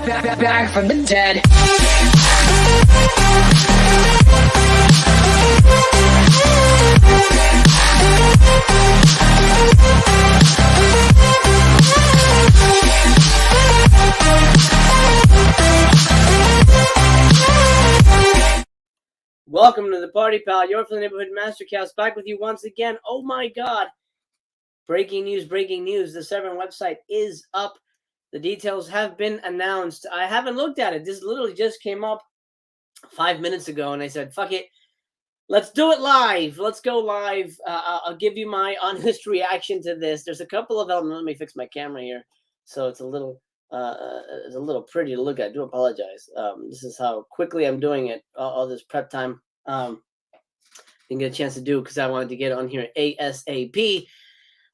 Back from the dead. Welcome to the party, pal. You're from the Neighborhood Mastercast, back with you once again. Oh my God. Breaking news. The Severin website is up. The details have been announced. I haven't looked at it. This literally just came up 5 minutes ago, and I said, fuck it. Let's do it live. Let's go live. I'll give you my honest reaction to this. There's a couple of elements. Let me fix my camera here so it's a little pretty to look at. I do apologize. This is how quickly I'm doing it. All this prep time. Didn't get a chance to do because I wanted to get on here ASAP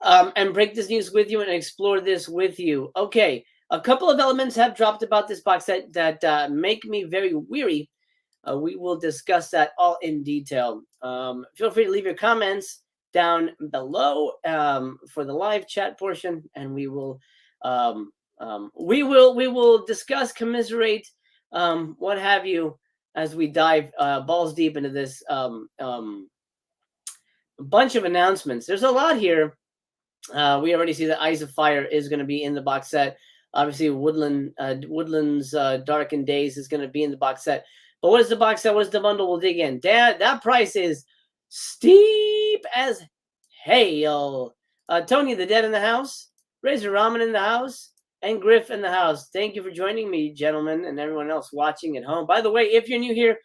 and break this news with you and explore this with you. Okay, a couple of elements have dropped about this box set that make me very weary. We will discuss that all in detail. Feel free to leave your comments down below for the live chat portion, and we will discuss, commiserate, what have you, as we dive balls deep into this bunch of announcements. There's a lot here. We already see that Eyes of Fire is going to be in the box set. Obviously, Woodlands Darkened Days is going to be in the box set. But what is the box set? What is the bundle? We'll dig in. That price is steep as hail. Tony the Dead in the house. Razor Ramen in the house. And Griff in the house. Thank you for joining me, gentlemen, and everyone else watching at home. By the way, if you're new here,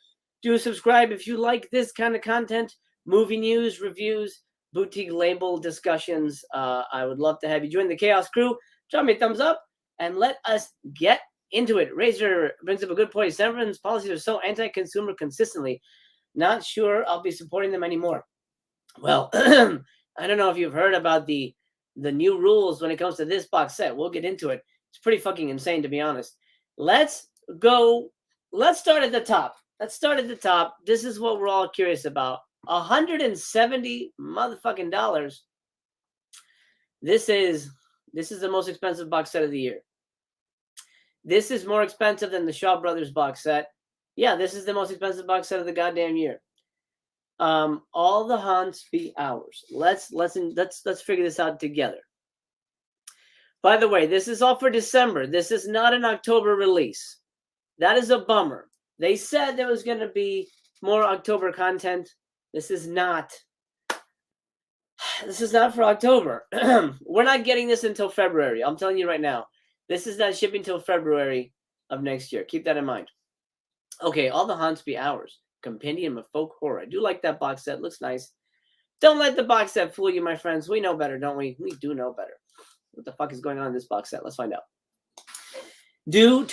do subscribe if you like this kind of content. Movie news, reviews, boutique label discussions. I would love to have you join the Chaos crew. Drop me a thumbs up and let us get into it. Razor brings up a good point. Severin's policies are so anti-consumer consistently. Not sure I'll be supporting them anymore. Well, I don't know if you've heard about the new rules when it comes to this box set. We'll get into it. It's pretty fucking insane, to be honest. Let's start at the top. This is what we're all curious about. $170 motherfucking dollars. This is the most expensive box set of the year. This is more expensive than the Shaw Brothers box set. Yeah, this is the most expensive box set of the goddamn year. All the haunts be ours. Let's figure this out together. By the way, this is all for December. This is not an October release. That is a bummer. They said there was going to be more October content. This is not for October. We're not getting this until February. I'm telling you right now. This is not shipping until February of next year. Keep that in mind. Okay, All the Haunts Be Ours. Compendium of Folk Horror. I do like that box set. Looks nice. Don't let the box set fool you, my friends. We know better, don't we? We do know better. What the fuck is going on in this box set? Let's find out. Let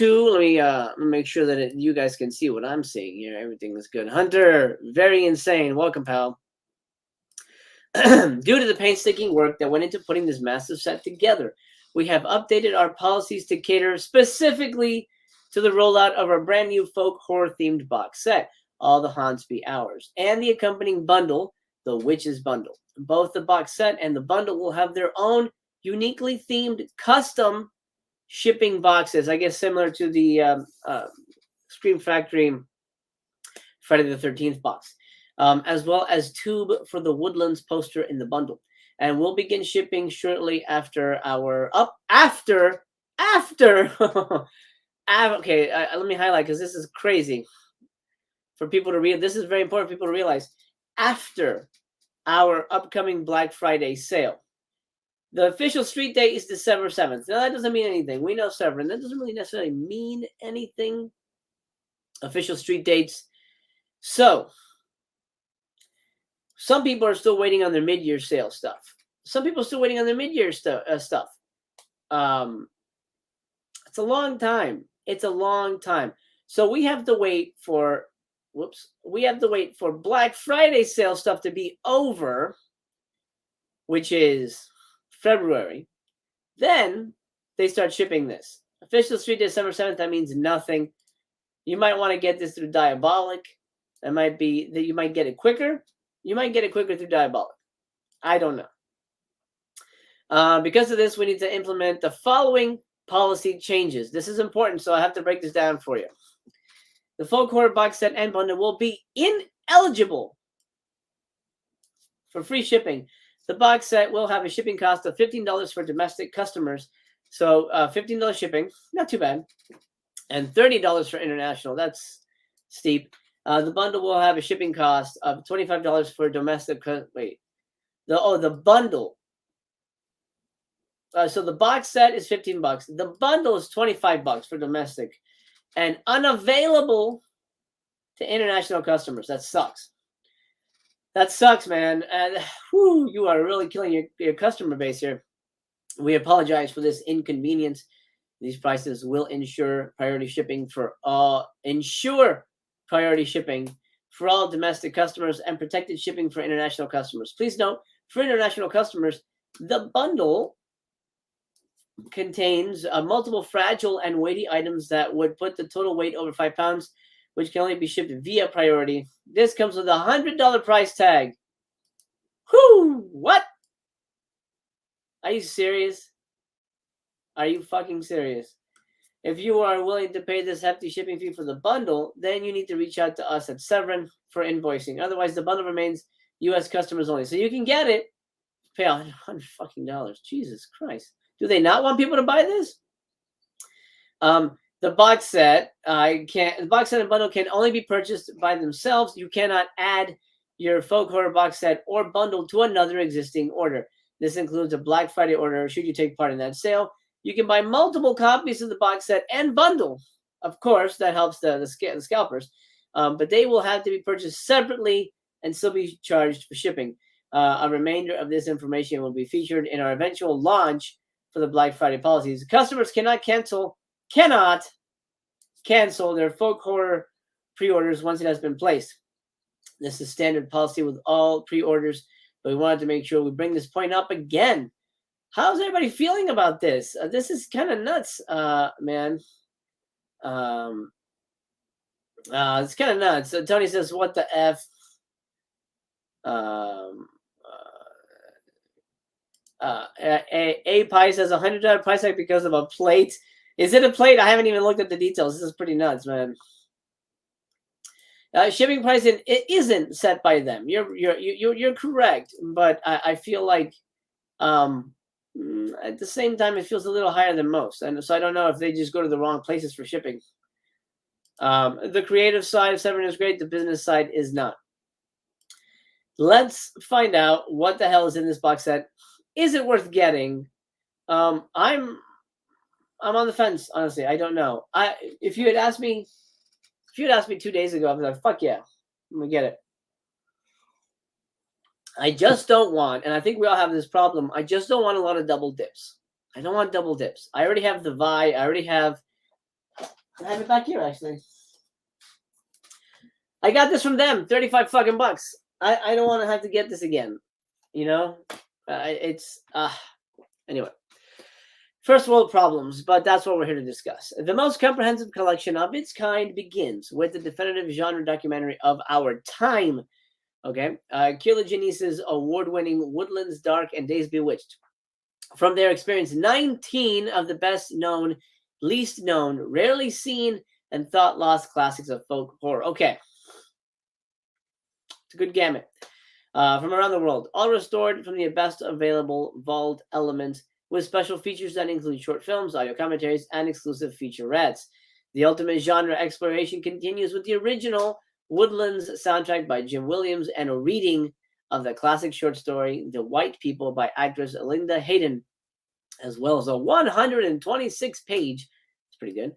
me make sure that you guys can see what I'm seeing here. Everything is good. Hunter, very insane. Welcome, pal. Due to the painstaking work that went into putting this massive set together, we have updated our policies to cater specifically to the rollout of our brand new folk horror themed box set, All the Haunts Be Ours, and the accompanying bundle, the Witches Bundle. Both the box set and the bundle will have their own uniquely themed custom shipping boxes, I guess similar to the Scream Factory Friday the 13th box, as well as tube for the Woodlands poster in the bundle. And we'll begin shipping shortly after our after. Okay, let me highlight because this is crazy for people to read. This is very important for people to realize. After our upcoming Black Friday sale. The official street date is December 7th. Now, that doesn't mean anything. We know Severin. That doesn't really necessarily mean anything. Official street dates. So, some people are still waiting on their mid-year sale stuff. Some people are still waiting on their mid-year stuff. It's a long time. It's a long time. So we have to wait for, Black Friday sale stuff to be over, which is February. Then they start shipping this. Official street date December 7th. That means nothing. You might want to get this through Diabolic. That might be that you might get it quicker. You might get it quicker through Diabolic. I don't know. Because of this, we need to implement the following policy changes. This is important, so I have to break this down for you. The folk horror box set and bundle will be ineligible for free shipping. The box set will have a shipping cost of $15 for domestic customers. So $15 shipping, not too bad. And $30 for international. That's steep. The bundle will have a shipping cost of $25 for domestic. The bundle. So the box set is $15. The bundle is $25 for domestic, and unavailable to international customers. That sucks. That sucks, man. And you are really killing your customer base here. We apologize for this inconvenience. These prices will ensure priority shipping for all domestic customers and protected shipping for international customers. Please note, for international customers, the bundle contains multiple fragile and weighty items that would put the total weight over 5 pounds, which can only be shipped via priority. This comes with a $100 price tag. Whoo! What? Are you serious? Are you fucking serious? If you are willing to pay this hefty shipping fee for the bundle, then you need to reach out to us at Severin for invoicing. Otherwise, the bundle remains U.S. customers only. So you can get it, pay $100 fucking dollars. Jesus Christ. Do they not want people to buy this? The box set, the box set and bundle can only be purchased by themselves. You cannot add your folk horror box set or bundle to another existing order. This includes a Black Friday order should you take part in that sale. You can buy multiple copies of the box set and bundle. Of course, that helps the scalpers. But they will have to be purchased separately and still be charged for shipping. A remainder of this information will be featured in our eventual launch for the Black Friday policies. Customers cannot cancel their folk horror pre-orders once it has been placed. This is standard policy with all pre-orders, but we wanted to make sure we bring this point up again. How's everybody feeling about this? This is kind of nuts, man. It's kind of nuts. Tony says, what the F? A Pie says $100 price tag because of a plate. Is it a plate? I haven't even looked at the details. This is pretty nuts, man. Shipping price it isn't set by them. You're correct, but I feel like at the same time it feels a little higher than most, and so I don't know if they just go to the wrong places for shipping. The creative side of Severin is great. The business side is not. Let's find out what the hell is in this box set. Is it worth getting? I'm on the fence, honestly. I don't know. If you had asked me 2 days ago, I'd be like, fuck yeah, I'm gonna get it. I just don't want, and I think we all have this problem, I just don't want a lot of double dips. I don't want double dips. I already have the Viy. I have it back here, actually. I got this from them, 35 fucking bucks. I don't want to have to get this again. You know? Anyway. First world problems, but that's what we're here to discuss. The most comprehensive collection of its kind begins with the definitive genre documentary of our time. Okay? Keela Janice's award-winning Woodlands Dark and Days Bewitched. From their experience, 19 of the best-known, least-known, rarely seen, and thought-lost classics of folk horror. Okay. It's a good gamut. From around the world. All restored from the best available vault elements with special features that include short films, audio commentaries, and exclusive featurettes. The ultimate genre exploration continues with the original Woodlands soundtrack by Jim Williams and a reading of the classic short story, The White People by actress Linda Hayden, as well as a 126-page, it's pretty good,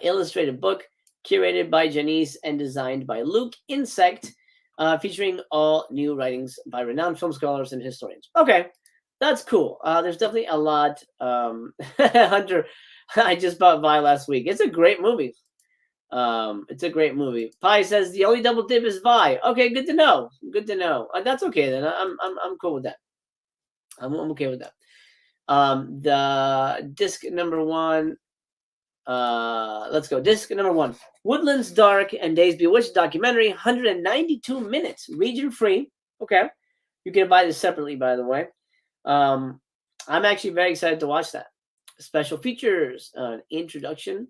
illustrated book curated by Janice and designed by Luke Insect, featuring all new writings by renowned film scholars and historians. Okay, that's cool. There's definitely a lot. Hunter, I just bought Vi last week. It's a great movie. It's a great movie. Pi says the only double dip is Vi. Okay, good to know. Good to know. That's okay then. I'm cool with that. I'm okay with that. The disc number one. Let's go. Disc number one. Woodlands Dark and Days Bewitched documentary, 192 minutes, region free. Okay, you can buy this separately, by the way. I'm actually very excited to watch that. Special features, an introduction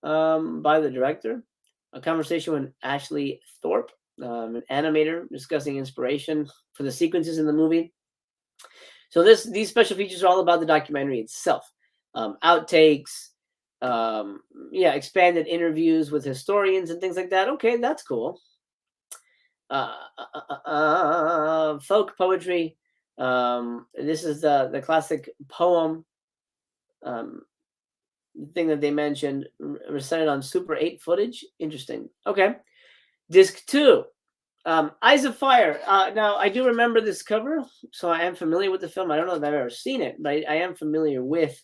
by the director, a conversation with Ashley Thorpe, an animator, discussing inspiration for the sequences in the movie. So these special features are all about the documentary itself. Outtakes, expanded interviews with historians and things like that. Okay, that's cool. Folk poetry. This is the classic poem thing that they mentioned, recited on Super 8 footage. Interesting. Okay. Disc 2. Eyes of Fire. Now, I do remember this cover, so I am familiar with the film. I don't know if I've ever seen it, but I am familiar with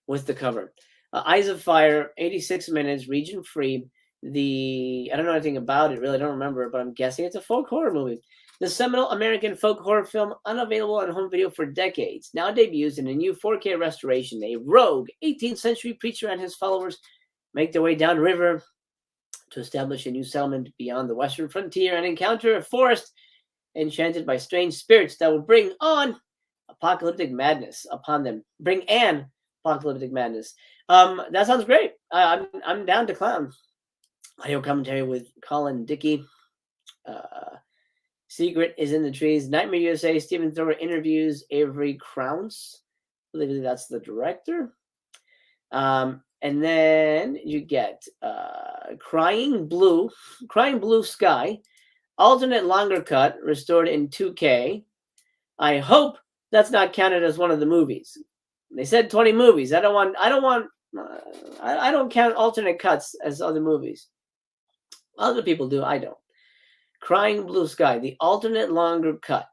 the cover. Eyes of Fire, 86 minutes, region free. I don't know anything about it, really. I don't remember, but I'm guessing it's a folk horror movie. The seminal American folk horror film, unavailable on home video for decades, now debuts in a new 4K restoration. A rogue 18th century preacher and his followers make their way downriver to establish a new settlement beyond the western frontier and encounter a forest enchanted by strange spirits that will bring apocalyptic madness upon them. Apocalyptic madness. That sounds great. I'm down to clown. Audio commentary with Colin Dickey. Secret is in the Trees. Nightmare USA. Stephen Thrower interviews Avery Crowns. I believe that's the director. And then you get Crying Blue Sky, alternate longer cut, restored in 2K. I hope that's not counted as one of the movies. They said 20 movies. I don't count alternate cuts as other movies. Other people do. I don't. Crying Blue Sky, the alternate longer cut.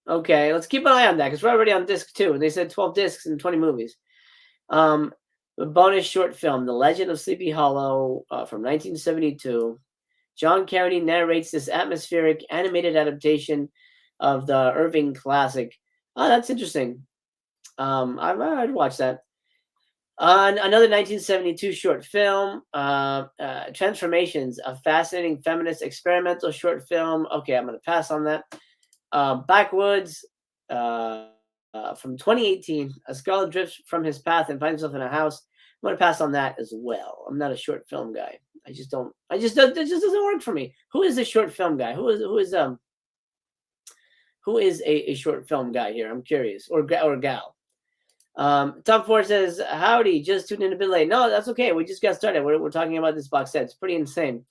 Okay, let's keep an eye on that because we're already on disc 2. And they said 12 discs and 20 movies. A bonus short film, The Legend of Sleepy Hollow, from 1972. John Carradine narrates this atmospheric animated adaptation of the Irving classic. Oh, that's interesting. I'd watch that. Another 1972 short film, Transformations, a fascinating feminist experimental short film. Okay, I'm going to pass on that. Backwoods, from 2018, a scholar drifts from his path and finds himself in a house. I'm going to pass on that as well. I'm not a short film guy. It just doesn't work for me. Who is a short film guy? Who is a short film guy here? I'm curious. Or gal. Tom Ford says, howdy, just tuned in a bit late. No, that's okay. We just got started. We're talking about this box set. It's pretty insane.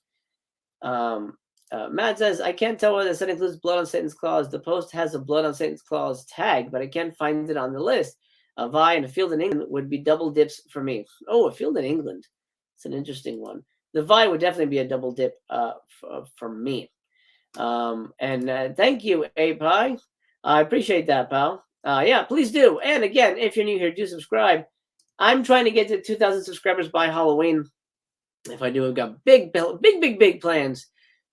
Matt says, I can't tell whether the set includes Blood on Satan's Claws. The post has a Blood on Satan's Claws tag, but I can't find it on the list. A Viy and a Field in England would be double dips for me. Oh, a Field in England. It's an interesting one. The Viy would definitely be a double dip for me. And thank you, A-Pie. I appreciate that, pal. Yeah, please do. And again, if you're new here, do subscribe. I'm trying to get to 2,000 subscribers by Halloween. If I do, I've got big plans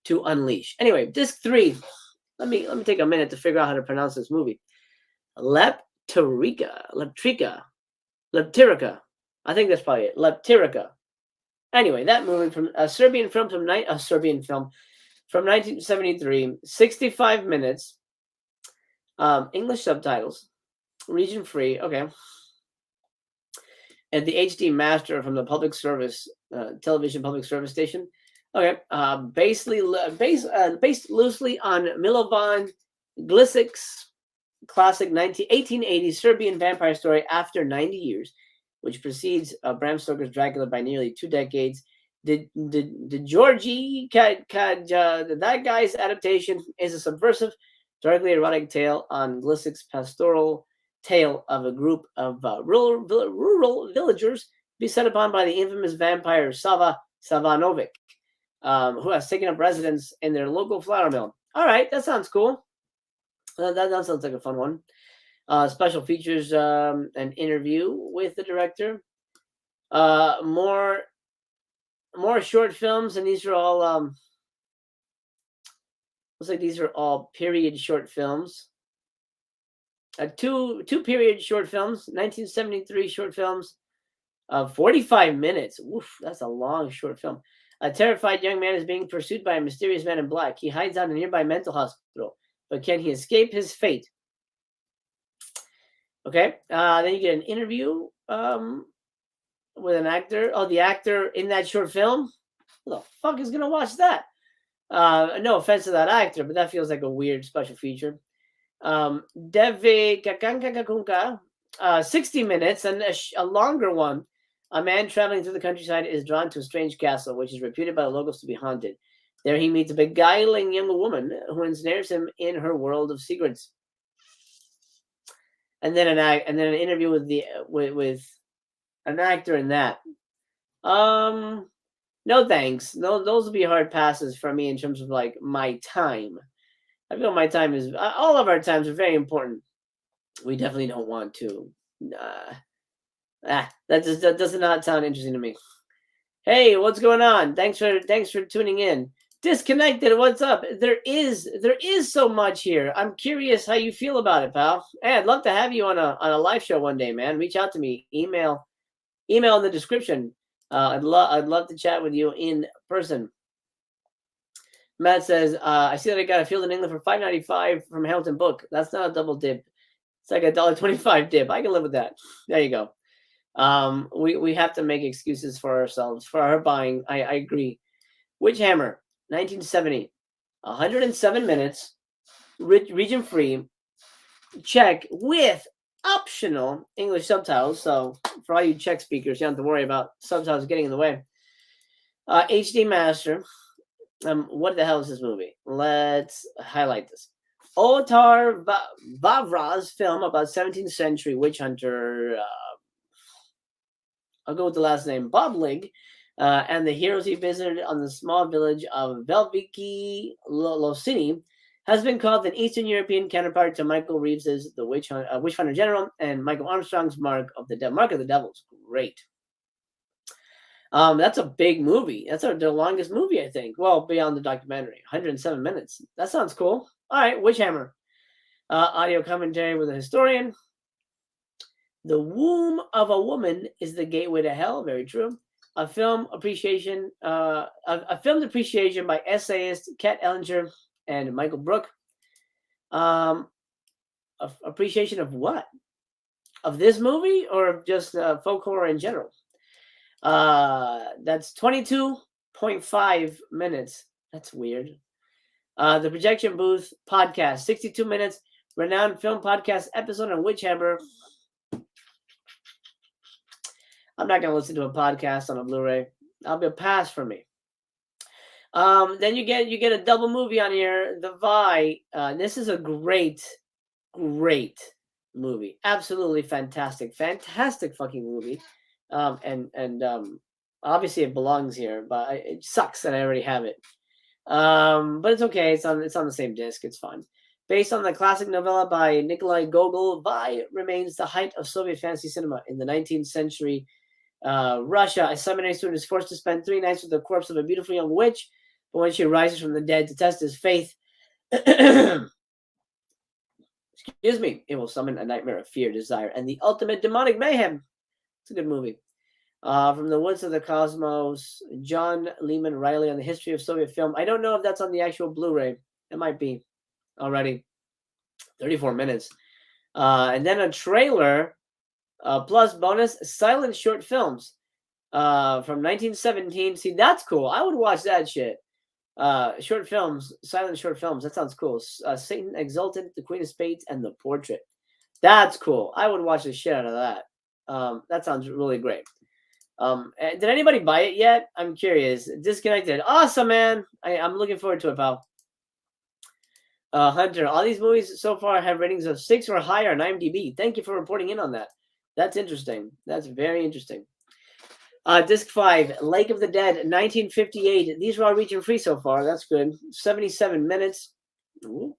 to unleash. Anyway, disc 3. Let me take a minute to figure out how to pronounce this movie. Leptirica. I think that's probably it. Leptirica. Anyway, that movie from a Serbian film from 1973, 65 minutes. English subtitles, region free. Okay. And the HD master from the public service, television public service station. Okay. Based loosely on Milovan Glicic's classic 1880 Serbian vampire story After 90 Years, which precedes Bram Stoker's Dracula by nearly 2 decades. The Georgi that guy's adaptation is a subversive, darkly erotic tale on Glicic's pastoral tale of a group of rural villagers beset upon by the infamous vampire Sava Savanovic, who has taken up residence in their local flour mill. All right, that sounds cool. That sounds like a fun one. Special features, an interview with the director. More short films, and these are all looks like these are all period short films. Two period short films, 1973 short films, 45 minutes. Oof, that's a long short film. A terrified young man is being pursued by a mysterious man in black. He hides out in a nearby mental hospital, but can he escape his fate? Okay. Then you get an interview with an actor. Oh, the actor in that short film. Who the fuck is gonna watch that? No offense to that actor, but that feels like a weird special feature. Deve Kakanka 60 minutes, and a longer one. A man traveling through the countryside is drawn to a strange castle, which is reputed by the locals to be haunted. There he meets a beguiling young woman who ensnares him in her world of secrets. And then an interview with with an actor in that. No thanks. No, those will be hard passes for me in terms of like my time. I feel my time is all of our times are very important. We definitely don't want to. That does not sound interesting to me. Hey, what's going on? Thanks for tuning in. Disconnected. What's up? There is so much here. I'm curious how you feel about it, pal. Hey, I'd love to have you on a live show one day, man. Reach out to me. Email in the description. I'd love to chat with you in person. Matt says, I see that I got a field in England for $5.95 from Hamilton Book. That's not a double dip. It's like $1.25 dip. I can live with that. There you go. We have to make excuses for ourselves for our buying. I agree. Witchhammer, 1970, 107 minutes, region free, Czech with optional English subtitles. So for all you Czech speakers, you don't have to worry about subtitles getting in the way. HD master. What the hell is this movie? Let's highlight this. Otar Vavra's film about 17th century witch hunter. I'll go with the last name, Boblig, and the heroes he visited on the small village of Velviki Losini has been called an Eastern European counterpart to Michael Reeves's The Witch Hunter General and Michael Armstrong's Mark of the Devils. Great. That's a big movie. That's the longest movie, I think. Well, beyond the documentary, 107 minutes. That sounds cool. All right, Witchhammer. Audio commentary with a historian. The womb of a woman is the gateway to hell. Very true. A filmed appreciation by essayist Kat Ellinger and Michael Brook. Appreciation of what? Of this movie or just folk horror in general? That's 22.5 minutes. That's weird. The Projection Booth podcast, 62 minutes. Renowned film podcast episode on Witchhammer. I'm not going to listen to a podcast on a Blu-ray. That'll be a pass for me. Then you get a double movie on here, The Viy. This is a great movie. Absolutely fantastic fucking movie. Obviously it belongs here, but it sucks that I already have it. But it's okay. It's on the same disc. It's fine. Based on the classic novella by Nikolai Gogol, Viy remains the height of Soviet fantasy cinema in the 19th century. Russia, a seminary student is forced to spend 3 nights with the corpse of a beautiful young witch, but when she rises from the dead to test his faith, excuse me, it will summon a nightmare of fear, desire, and the ultimate demonic mayhem. It's a good movie. From the Woods of the Cosmos, John Lehman Riley on the history of Soviet film. I don't know if that's on the actual Blu-ray. It might be already. 34 minutes. And then a trailer plus bonus silent short films from 1917. See, that's cool. I would watch that shit. Short films, silent short films. That sounds cool. Satan Exultant, The Queen of Spades, and The Portrait. That's cool. I would watch the shit out of that. That sounds really great. Did anybody buy it yet? I'm curious. Disconnected. Awesome, man. I'm looking forward to it, pal. Hunter, all these movies so far have ratings of 6 or higher on IMDb. Thank you for reporting in on that. That's interesting. That's very interesting. Disc 5, Lake of the Dead, 1958. These are all region free so far. That's good. 77 minutes. Ooh.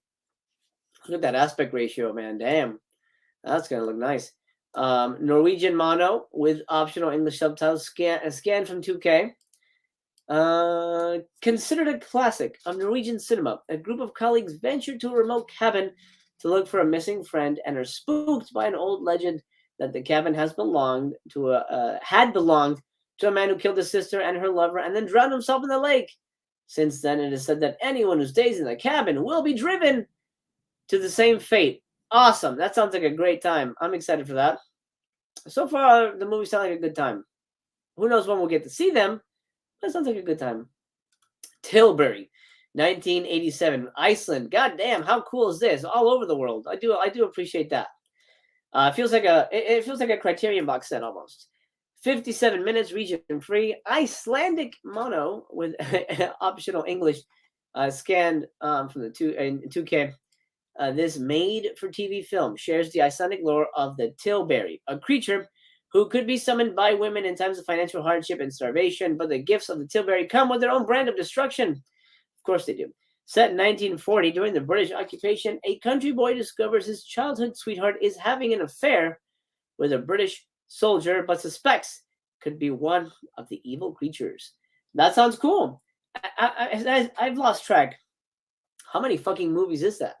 Look at that aspect ratio, man. Damn. That's going to look nice. Norwegian mono with optional English subtitles. Scan from 2K. Considered a classic of Norwegian cinema. A group of colleagues ventured to a remote cabin to look for a missing friend and are spooked by an old legend that the cabin had belonged to a man who killed his sister and her lover and then drowned himself in the lake. Since then, it is said that anyone who stays in the cabin will be driven to the same fate Awesome. That sounds like a great time. I'm excited for that. So far, the movies sound like a good time. Who knows when we'll get to see them? That sounds like a good time. Tilbury, 1987, Iceland. God damn, how cool is this? All over the world. I do appreciate that. It feels like a Criterion box set almost. 57 minutes, region free, Icelandic mono with optional English scanned from the 2K. This made-for-TV film shares the Icelandic lore of the Tilbury, a creature who could be summoned by women in times of financial hardship and starvation, but the gifts of the Tilbury come with their own brand of destruction. Of course they do. Set in 1940, during the British occupation, a country boy discovers his childhood sweetheart is having an affair with a British soldier, but suspects could be one of the evil creatures. That sounds cool. I've lost track. How many fucking movies is that?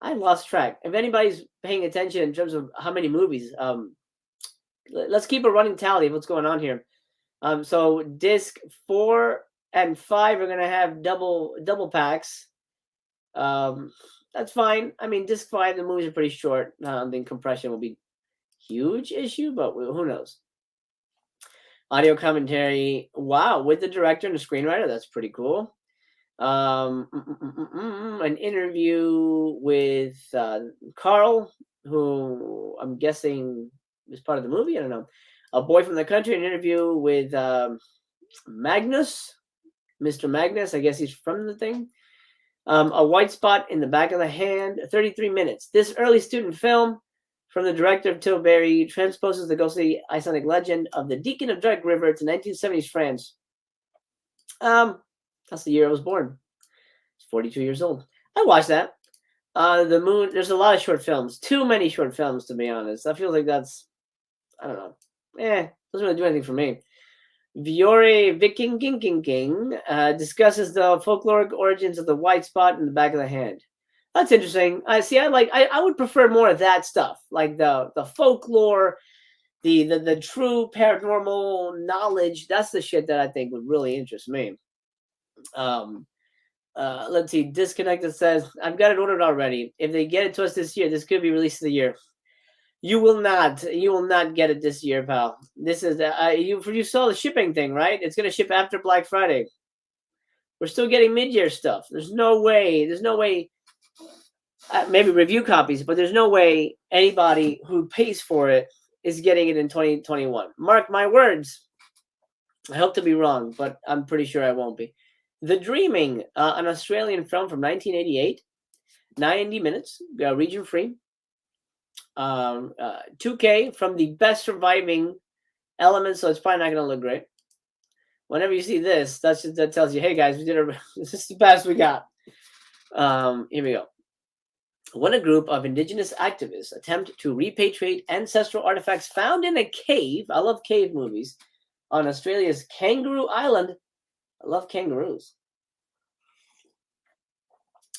I lost track. If anybody's paying attention in terms of how many movies, let's keep a running tally of what's going on here. So disc 4 and 5 are gonna have double packs. That's fine. I mean, disc 5, the movies are pretty short. The compression will be huge issue, but who knows? Audio commentary. Wow, with the director and the screenwriter. That's pretty cool. An interview with Carl, who I'm guessing is part of the movie. I don't know. A boy from the country. An interview with Magnus, Mr. Magnus. I guess he's from the thing. A white spot in the back of the hand. 33 minutes. This early student film from the director of Tilbury transposes the ghostly Icelandic legend of the Deacon of Dark River to 1970s France. That's the year I was born. I was 42 years old. I watched that. The Moon. There's a lot of short films. Too many short films, to be honest. I feel like that's, I don't know. Doesn't really do anything for me. Viore Viking discusses the folkloric origins of the white spot in the back of the hand. That's interesting. I would prefer more of that stuff, like the folklore, the true paranormal knowledge. That's the shit that I think would really interest me. Let's see. Disconnected says, I've got it ordered already. If they get it to us this year, this could be released of the year. You will not get it this year, pal. This is you saw the shipping thing, right? It's gonna ship after Black Friday. We're still getting mid-year stuff. There's no way. Maybe review copies, but there's no way anybody who pays for it is getting it in 2021. Mark my words. I hope to be wrong, but I'm pretty sure I won't be. The Dreaming, an Australian film from 1988, 90 minutes, region free. 2K from the best surviving elements, so it's probably not going to look great. Whenever you see this, that tells you, hey guys, this is the best we got. Here we go. When a group of indigenous activists attempt to repatriate ancestral artifacts found in a cave, I love cave movies, on Australia's Kangaroo Island. I love kangaroos.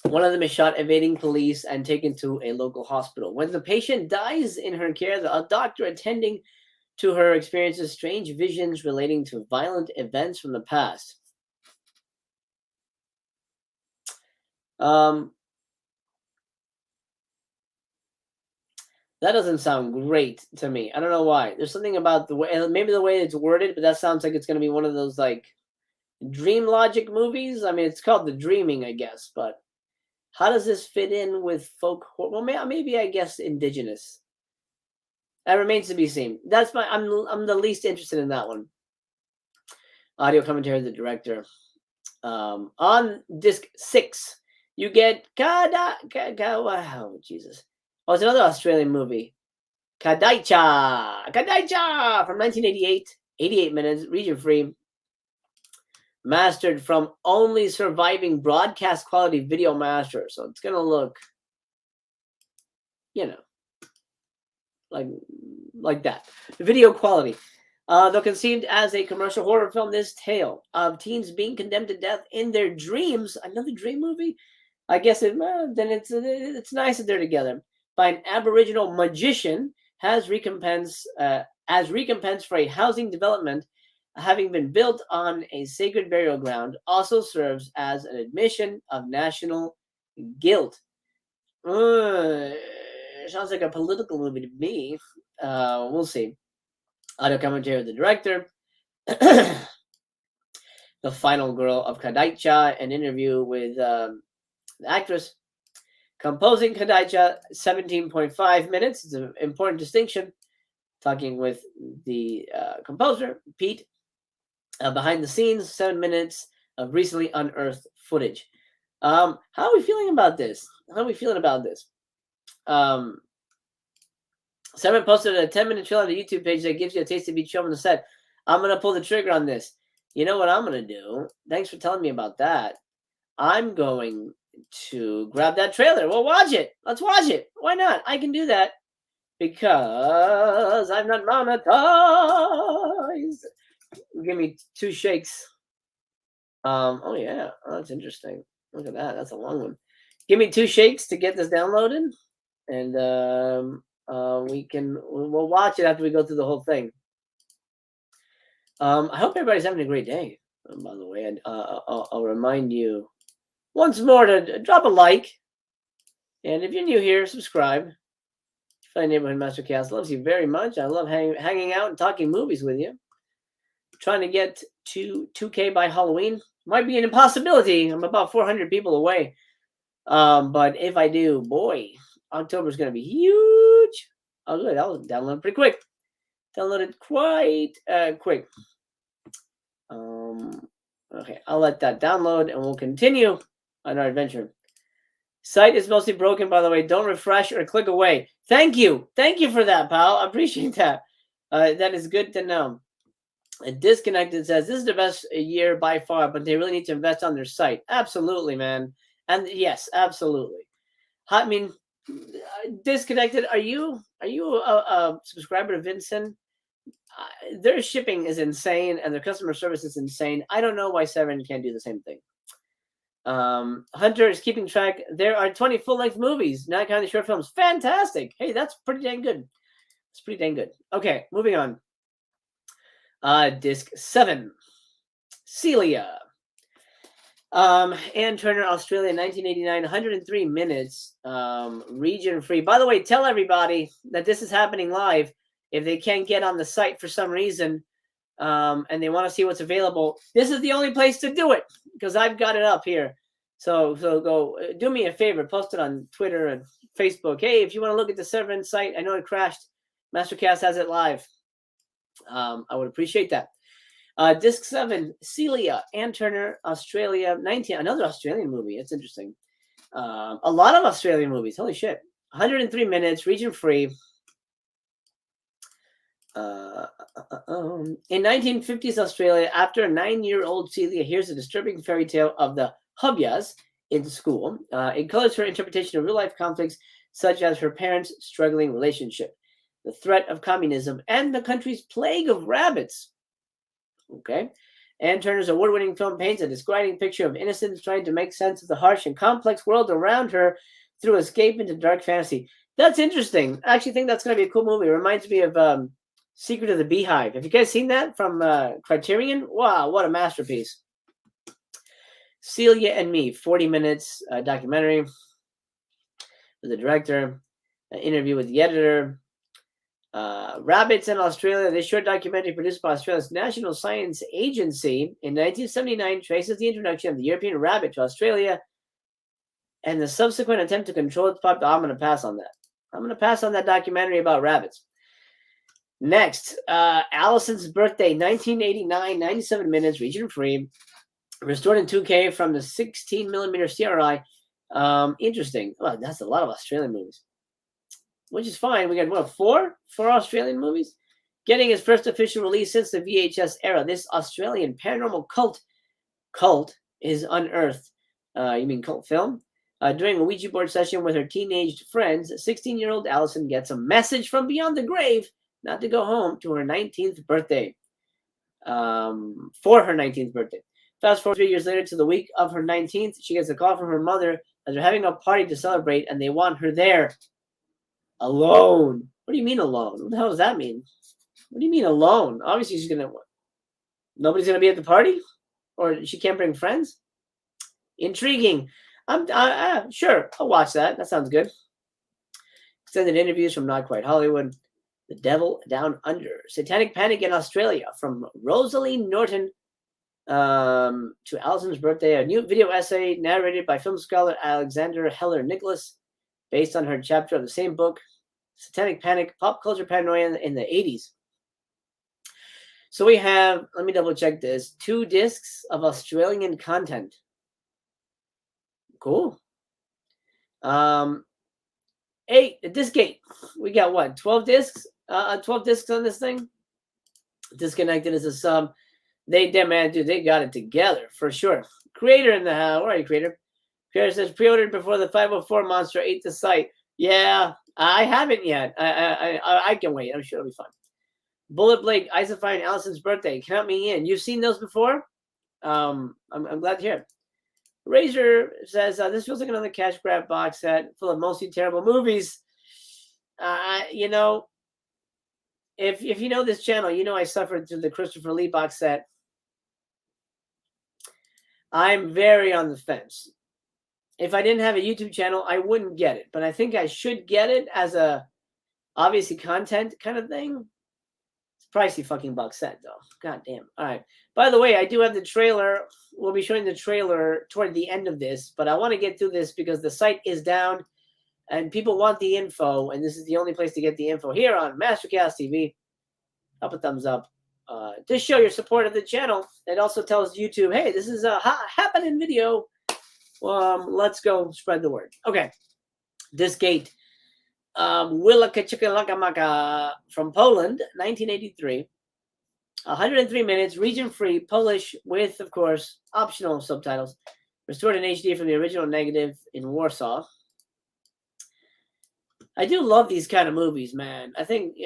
One of them is shot evading police and taken to a local hospital. When the patient dies in her care, a doctor attending to her experiences strange visions relating to violent events from the past. That doesn't sound great to me. I don't know why. There's something about the way, maybe the way it's worded, but that sounds like it's going to be one of those like dream logic movies. I mean, it's called The Dreaming, I guess, but how does this fit in with folk? Well, maybe I guess indigenous. That remains to be seen. I'm the least interested in that one. Audio commentary of the director. On disc 6, you get wow, Jesus. Oh, it's another Australian movie. Kadaicha from 1988. 88 minutes, region free. Mastered from only surviving broadcast quality video master. So it's going to look, like that. Video quality. Though conceived as a commercial horror film, this tale of teens being condemned to death in their dreams, another dream movie? I guess then it's nice that they're together. By an Aboriginal magician as recompense for a housing development having been built on a sacred burial ground, also serves as an admission of national guilt. It sounds like a political movie to me. We'll see. Audio commentary of the director. The Final Girl of Kadaicha, an interview with the actress. Composing Kadaicha, 17.5 minutes. It's an important distinction. Talking with the composer, Pete. Behind the scenes, 7 minutes of recently unearthed footage. How are we feeling about this? Severin posted a 10-minute trailer on the YouTube page that gives you a taste of each film on the set. I'm going to pull the trigger on this. You know what I'm going to do? Thanks for telling me about that. I'm going to grab that trailer. We'll watch it. Let's watch it. Why not? I can do that because I'm not monetized. Give me 2 shakes. Oh yeah, that's interesting. Look at that. That's a long one. Give me 2 shakes to get this downloaded, and we'll watch it after we go through the whole thing. I hope everybody's having a great day. By the way, and I'll remind you once more to drop a like, and if you're new here, subscribe. Find Neighborhood Mastercast loves you very much. I love hanging out and talking movies with you. Trying to get to 2K by Halloween might be an impossibility. I'm about 400 people away. But if I do, boy, October is going to be huge. Oh, good. I'll download pretty quick. Downloaded quite quick. Okay, I'll let that download and we'll continue on our adventure. Site is mostly broken, by the way. Don't refresh or click away. Thank you. Thank you for that, pal. I appreciate that. That is good to know. Disconnected says, this is the best year by far, but they really need to invest on their site. Absolutely, man. And yes, absolutely. I mean, Disconnected, are you a subscriber to Vincent? Their shipping is insane and their customer service is insane. I don't know why Severin can't do the same thing. Hunter is keeping track. There are 20 full-length movies, not counting short films. Fantastic. Hey, that's pretty dang good. It's pretty dang good. Okay, moving on. Disc 7. Celia. Ann Turner, Australia, 1989, 103 minutes. Region free. By the way, tell everybody that this is happening live. If they can't get on the site for some reason, and they want to see what's available, this is the only place to do it because I've got it up here. So go do me a favor, post it on Twitter and Facebook. Hey, if you want to look at the Severin site, I know it crashed. Mastercast has it live. I would appreciate that. Disc 7, Celia, Ann Turner, Australia, 19. Another Australian movie. It's interesting. A lot of Australian movies. Holy shit. 103 minutes, region free. In 1950s Australia, after a 9-year-old Celia hears a disturbing fairy tale of the Hubyas in school, it colors her interpretation of real-life conflicts such as her parents' struggling relationship, the threat of communism, and the country's plague of rabbits. Okay. Ann Turner's award-winning film paints a disquieting picture of innocence trying to make sense of the harsh and complex world around her through escape into dark fantasy. That's interesting. I actually think that's going to be a cool movie. It reminds me of Secret of the Beehive. Have you guys seen that from Criterion? Wow, what a masterpiece. Celia and Me, 40 minutes documentary with the director, an interview with the editor. Rabbits in Australia, this short documentary produced by Australia's National Science Agency in 1979 traces the introduction of the European rabbit to Australia and the subsequent attempt to control its population. I'm going to pass on that. I'm going to pass on that documentary about rabbits. Next, Allison's Birthday, 1989, 97 minutes, region free, restored in 2K from the 16mm CRI. Interesting. Well, that's a lot of Australian movies, which is fine. We got, four Australian movies? Getting its first official release since the VHS era. This Australian paranormal cult is unearthed. You mean cult film? During a Ouija board session with her teenaged friends, 16-year-old Allison gets a message from beyond the grave not to go home to her 19th birthday. For her 19th birthday. Fast forward 3 years later to the week of her 19th, she gets a call from her mother that they're having a party to celebrate and they want her there. Alone. What do you mean alone? What the hell does that mean? What do you mean alone? Obviously she's gonna. Nobody's gonna be at the party, or she can't bring friends. Intriguing. Sure. I'll watch that. That sounds good. Extended interviews from Not Quite Hollywood. The Devil Down Under. Satanic Panic in Australia from Rosalie Norton to Alison's birthday. A new video essay narrated by film scholar Alexander Heller Nicholas, based on her chapter of the same book, Satanic Panic, Pop Culture Paranoia in the 80s. So we have, let me double check this, 2 discs of Australian content. Cool. disc 8. We got what? 12 discs? 12 discs on this thing. Disconnected is a sub. They dude, they got it together for sure. Creator in the house. Where are you, creator? Creator says pre-ordered before the 504 monster ate the site. Yeah, I haven't yet. I can wait. I'm sure it'll be fun. Bullet Blake, Isofire, and Allison's birthday. Count me in. You've seen those before? I'm glad to hear it. Razor says, this feels like another cash grab box set full of mostly terrible movies. You know, if you know this channel, you know I suffered through the Christopher Lee box set. I'm very on the fence. If I didn't have a YouTube channel, I wouldn't get it. But I think I should get it as a, obviously, content kind of thing. It's a pricey fucking box set, though. God damn. All right. By the way, I do have the trailer. We'll be showing the trailer toward the end of this. But I want to get through this because the site is down. And people want the info. And this is the only place to get the info here on Mastercast TV. Drop a thumbs up. To show your support of the channel. It also tells YouTube, hey, this is a happening video. Let's go spread the word. Okay. Disc 8. Willaka Chicalakamaka from Poland, 1983. 103 minutes, region-free, Polish with, of course, optional subtitles. Restored in HD from the original negative in Warsaw. I do love these kind of movies, man. I think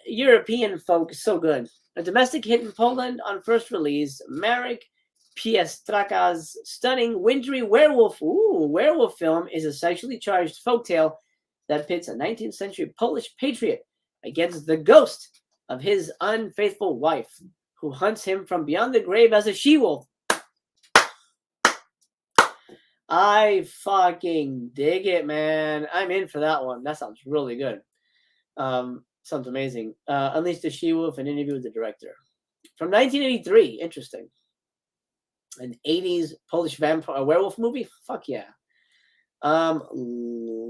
European folk is so good. A domestic hit in Poland on first release, Marek Piestraka's stunning wintry werewolf film is a sexually charged folktale that pits a 19th century Polish patriot against the ghost of his unfaithful wife, who hunts him from beyond the grave as a she-wolf. I fucking dig it, man. I'm in for that one. That sounds really good. Sounds amazing. Unleash the She-Wolf, an interview with the director. From 1983. Interesting. An 80s Polish vampire werewolf movie? Fuck yeah.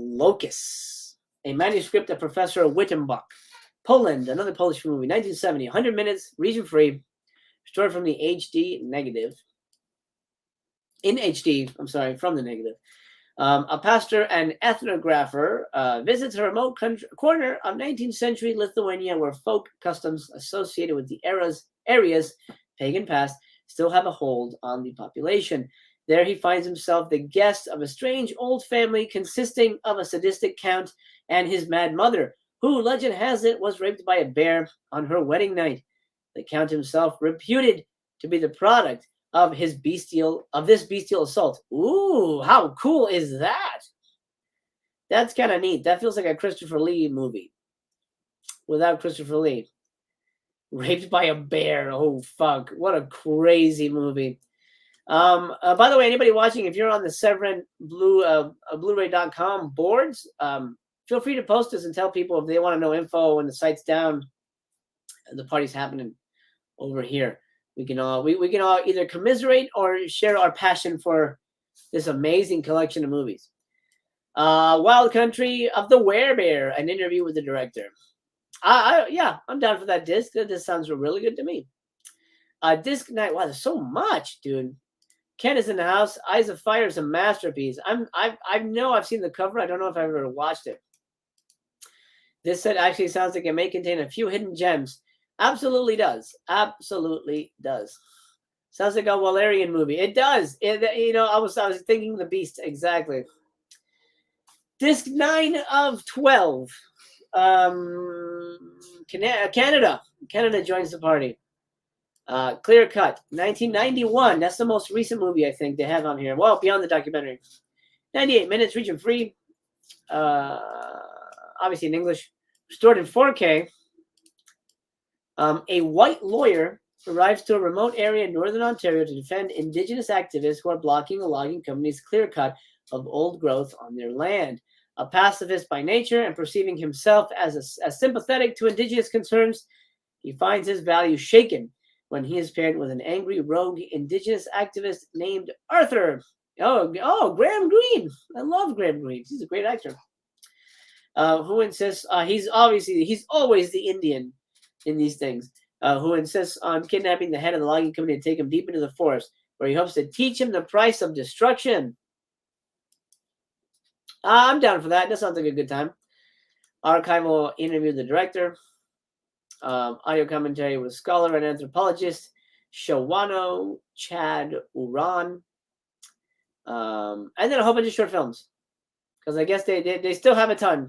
Locus. A manuscript of Professor Wittenbach. Poland, another Polish movie. 1970. 100 minutes, region-free. Restored from the HD negative. In HD, I'm sorry, from the negative. A pastor and ethnographer visits a remote corner of 19th century Lithuania where folk customs associated with the area's pagan past still have a hold on the population. There he finds himself the guest of a strange old family consisting of a sadistic count and his mad mother, who, legend has it, was raped by a bear on her wedding night. The count himself reputed to be the product of this bestial assault. Ooh, how cool is that? That's kind of neat. That feels like a Christopher Lee movie. Without Christopher Lee. Raped by a bear. Oh, fuck. What a crazy movie. By the way, anybody watching, if you're on the Severin Blu-ray.com boards, feel free to post us and tell people if they want to know info when the site's down and the party's happening over here. We can all either commiserate or share our passion for this amazing collection of movies. Wild Country of the Werebear, an interview with the director. Yeah, I'm down for that disc. This sounds really good to me. Disc 9. Wow, there's so much, dude. Ken is in the house. Eyes of Fire is a masterpiece. I know I've seen the cover. I don't know if I've ever watched it. This set actually sounds like it may contain a few hidden gems. Absolutely does. Absolutely does. Sounds like a Valerian movie. It does. I was thinking The Beast. Exactly. Disc 9 of 12. Canada. Canada joins the party. Clear Cut. 1991. That's the most recent movie I think they have on here. Well, beyond the documentary. 98 minutes, region free. Obviously in English. Restored in 4K. A white lawyer arrives to a remote area in northern Ontario to defend Indigenous activists who are blocking a logging company's clear cut of old growth on their land. A pacifist by nature and perceiving himself as sympathetic to indigenous concerns, he finds his values shaken when he is paired with an angry rogue indigenous activist named Arthur. Oh, Graham Greene. I love Graham Greene. He's a great actor. Who insists he's always the Indian in these things. Who insists on kidnapping the head of the logging company to take him deep into the forest, where he hopes to teach him the price of destruction. I'm down for that. That sounds like a good time. Archival interview with the director. Audio commentary with scholar and anthropologist Shawano Chad Uran. And then a whole bunch of short films, because I guess they still have a ton.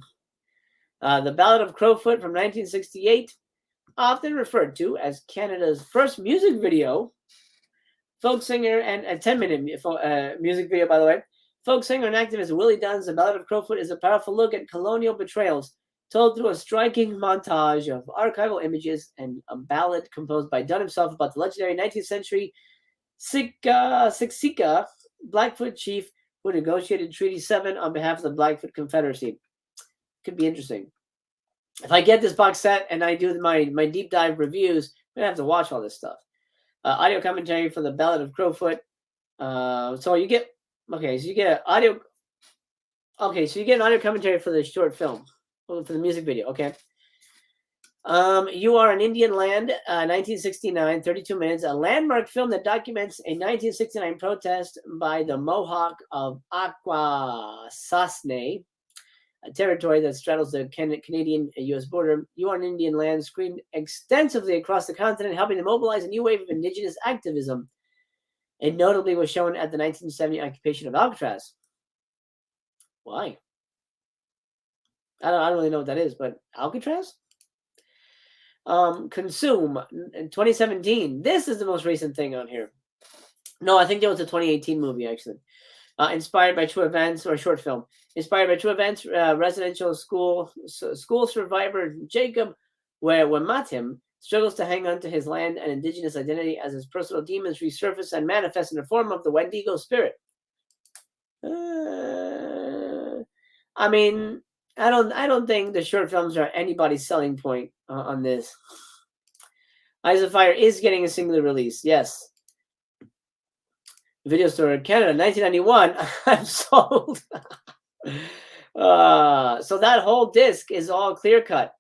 The Ballad of Crowfoot from 1968, often referred to as Canada's first music video. Folk singer and a 10-minute music video, by the way. Folk singer and activist Willie Dunn's The Ballad of Crowfoot is a powerful look at colonial betrayals, told through a striking montage of archival images and a ballad composed by Dunn himself about the legendary 19th century Siksika Blackfoot chief who negotiated Treaty 7 on behalf of the Blackfoot Confederacy. Could be interesting. If I get this box set and I do my deep dive reviews, I'm going to have to watch all this stuff. Audio commentary for The Ballad of Crowfoot. So you get an audio commentary for the short film, for the music video, okay? You Are in Indian Land, 1969, 32 minutes, a landmark film that documents a 1969 protest by the Mohawk of Akwesasne, a territory that straddles the Canadian-U.S. border. You Are in Indian Land screened extensively across the continent, helping to mobilize a new wave of indigenous activism. It notably was shown at the 1970 occupation of Alcatraz. Why? I don't really know what that is, but Alcatraz? Consume in 2017. This is the most recent thing on here. No, I think it was a 2018 movie, actually. Inspired by true events, or a short film. Inspired by true events, residential school survivor Jacob Wematim struggles to hang on to his land and indigenous identity as his personal demons resurface and manifest in the form of the Wendigo spirit. I mean, I don't think the short films are anybody's selling point on this. Eyes of Fire is getting a singular release. Yes. Video Store Canada, 1991. I'm sold. So that whole disc is all clear cut.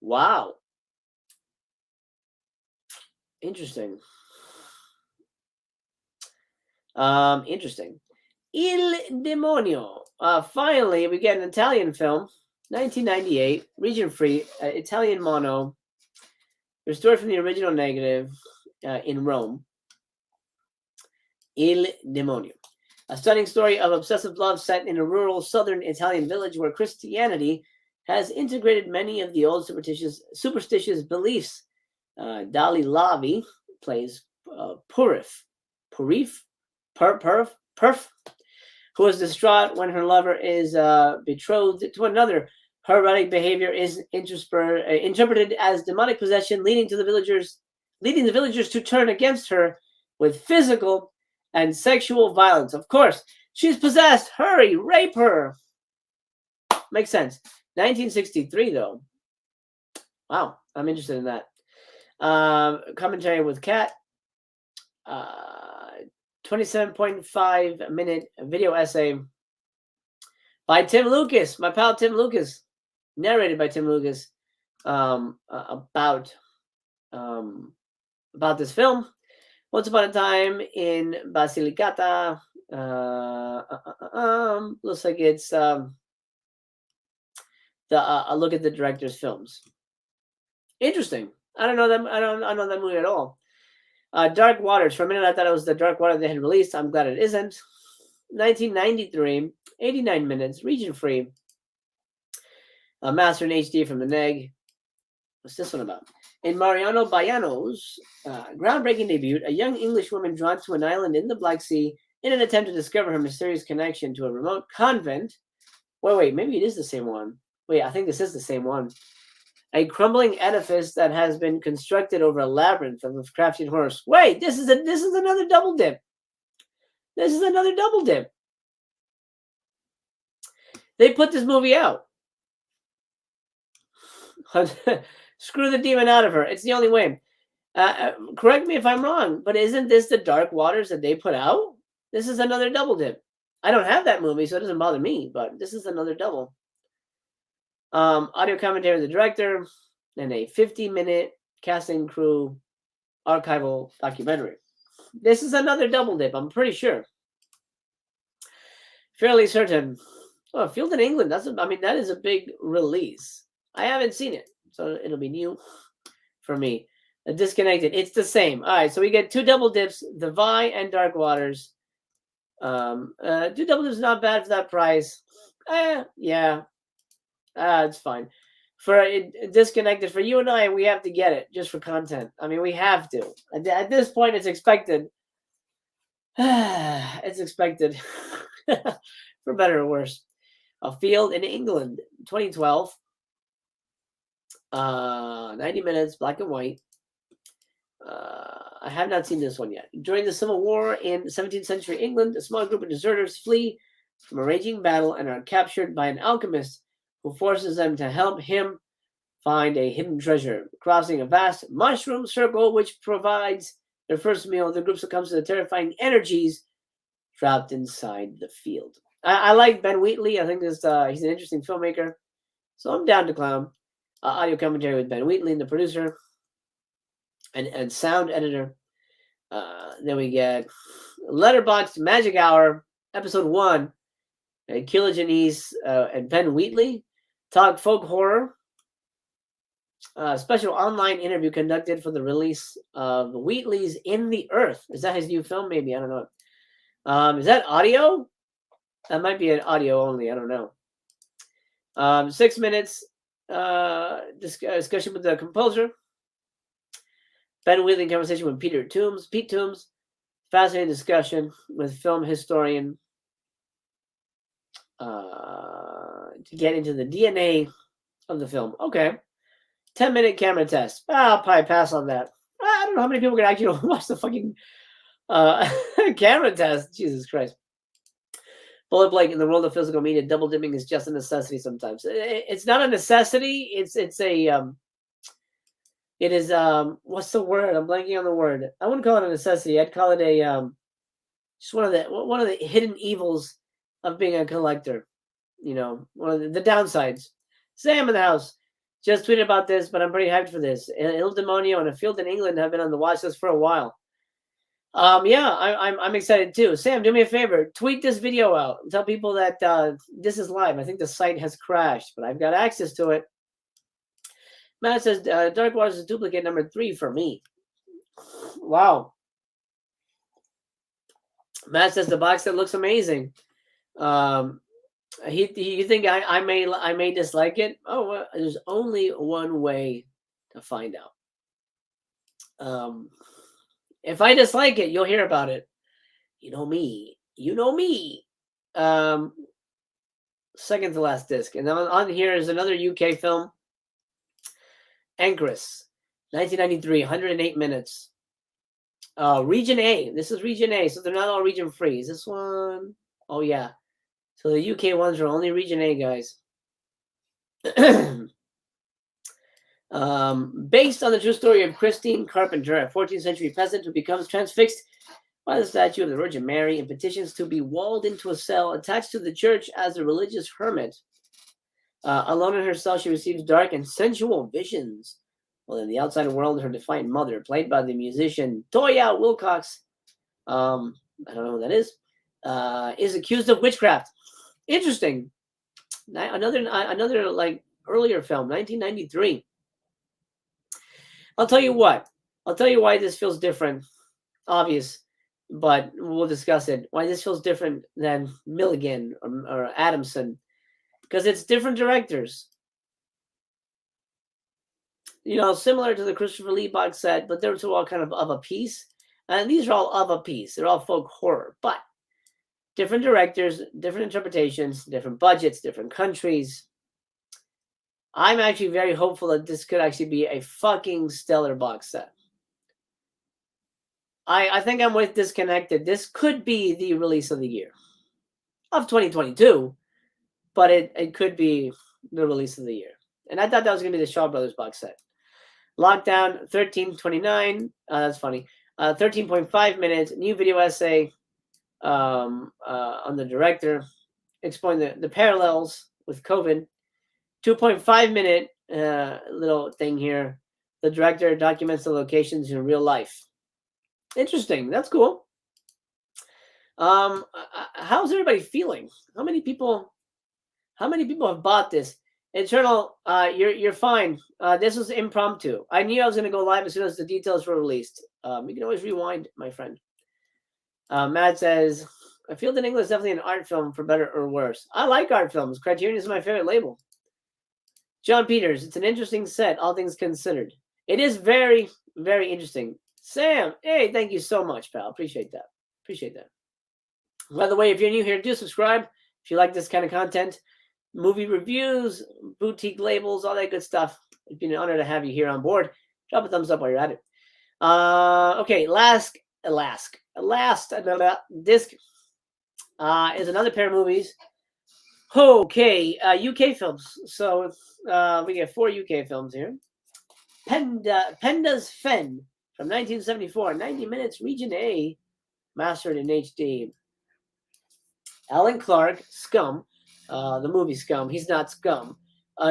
Wow. Interesting. Interesting. Il Demonio. Finally, we get an Italian film, 1998, region free, Italian mono, restored from the original negative in Rome. Il Demonio. A stunning story of obsessive love set in a rural southern Italian village where Christianity has integrated many of the old superstitious beliefs. Dali Lavi plays Perf, who is distraught when her lover is betrothed to another. Her erratic behavior is interpreted as demonic possession, leading the villagers to turn against her with physical and sexual violence. Of course, she's possessed. Hurry, rape her. Makes sense. 1963, though. Wow, I'm interested in that. Commentary with Kat. 27.5 minute video essay by Tim Lucas, my pal Tim Lucas, narrated by Tim Lucas, about this film. Once upon a time in Basilicata. Looks like it's a look at the director's films. Interesting. I don't know them. I don't know that movie at all. Dark Waters. For a minute, I thought it was the Dark Water they had released. I'm glad it isn't. 1993, 89 minutes, region free. Master in HD from the NEG. What's this one about? In Mariano Bayano's groundbreaking debut, a young English woman drawn to an island in the Black Sea in an attempt to discover her mysterious connection to a remote convent. Wait, maybe it is the same one. Wait, I think this is the same one. A crumbling edifice that has been constructed over a labyrinth of crafty horrors. Wait, this is another double dip. This is another double dip. They put this movie out. Screw the demon out of her. It's the only way. Correct me if I'm wrong, but isn't this the Dark Waters that they put out? This is another double dip. I don't have that movie, so it doesn't bother me, but this is another double. Audio commentary of the director and a 50-minute casting crew archival documentary. This is another double dip, I'm pretty sure. Fairly certain. Oh, Field in England, that is a big release. I haven't seen it, so it'll be new for me. Disconnected. It's the same. All right, so we get two double dips, the Viy and Dark Waters. Two double dips not bad for that price. Yeah. It's fine. For Disconnected, for you and I, we have to get it just for content. I mean, we have to. At this point, it's expected. It's expected. For better or worse. A Field in England, 2012. 90 minutes, black and white. I have not seen this one yet. During the Civil War in 17th century England, a small group of deserters flee from a raging battle and are captured by an alchemist who forces them to help him find a hidden treasure. Crossing a vast mushroom circle which provides their first meal, the group succumbs to the terrifying energies trapped inside the field. I like Ben Wheatley. I think he's an interesting filmmaker. So I'm down to clown. Audio commentary with Ben Wheatley, the producer and sound editor. Then we get Letterboxd Magic Hour, episode 1. Killa Janice and Ben Wheatley talk folk horror. Special online interview conducted for the release of Wheatley's In the Earth. Is that his new film? Maybe. I don't know. Is that audio? That might be an audio only. I don't know. 6 minutes discussion with the composer. Ben Wheatley conversation with Pete Toombs. Fascinating discussion with film historian to get into the DNA of the film. Okay. 10-minute camera test. I'll probably pass on that. I don't know how many people can actually watch the fucking camera test. Jesus Christ. Bullet Blake, in the world of physical media, double dipping is just a necessity sometimes. It's not a necessity. It is what's the word? I'm blanking on the word. I wouldn't call it a necessity. I'd call it a just one of the hidden evils of being a collector. You know, one of the downsides. Sam in the house just tweeted about this, but I'm pretty hyped for this. Il Demonio and A Field in England have been on the watch list for a while. Yeah, I'm excited too. Sam, do me a favor. Tweet this video out and tell people that this is live. I think the site has crashed, but I've got access to it. Matt says Dark Waters is duplicate number 3 for me. Wow. Matt says the box set looks amazing. You think I may dislike it? Oh, well, there's only one way to find out. If I dislike it, you'll hear about it. You know me. Second to last disc. And on here is another UK film. Anchoress, 1993, 108 minutes. Region A. This is Region A, so they're not all region free. Is this one? Oh, yeah. So the UK ones are only Region A, guys. Based on the true story of Christine Carpenter, a 14th century peasant who becomes transfixed by the statue of the Virgin Mary and petitions to be walled into a cell attached to the church as a religious hermit. Alone in her cell, she receives dark and sensual visions. While in the outside world, her defiant mother, played by the musician Toya Wilcox, I don't know who that is accused of witchcraft. Interesting. Another like earlier film, 1993. I'll tell you what. I'll tell you why this feels different. Obvious, but we'll discuss it. Why this feels different than Milligan or Adamson. Because it's different directors. You know, similar to the Christopher Lee box set, but they're all kind of a piece. And these are all of a piece. They're all folk horror. But different directors, different interpretations, different budgets, different countries. I'm actually very hopeful that this could actually be a fucking stellar box set. I think I'm with Disconnected. This could be the release of the year. Of 2022. but it could be the release of the year. And I thought that was going to be the Shaw Brothers box set. Lockdown 1329. That's funny. 13.5 minutes. New video essay on the director, explaining the parallels with COVID. 2.5 minute little thing here. The director documents the locations in real life. Interesting. That's cool. How's everybody feeling? How many people have bought this? Eternal, you're fine. This was impromptu. I knew I was going to go live as soon as the details were released. You can always rewind, my friend. Matt says, I feel that English is definitely an art film, for better or worse. I like art films. Criterion is my favorite label. John Peters, it's an interesting set, all things considered. It is very, very interesting. Sam, hey, thank you so much, pal. Appreciate that. By the way, if you're new here, do subscribe. If you like this kind of content, movie reviews, boutique labels, all that good stuff. It'd be an honor to have you here on board. Drop a thumbs up while you're at it. Okay, last disc is another pair of movies. Okay, UK films. So we get 4 UK films here. Penda's Fen from 1974, 90 minutes, Region A, mastered in HD. Alan Clark, Scum, the movie Scum, he's not Scum,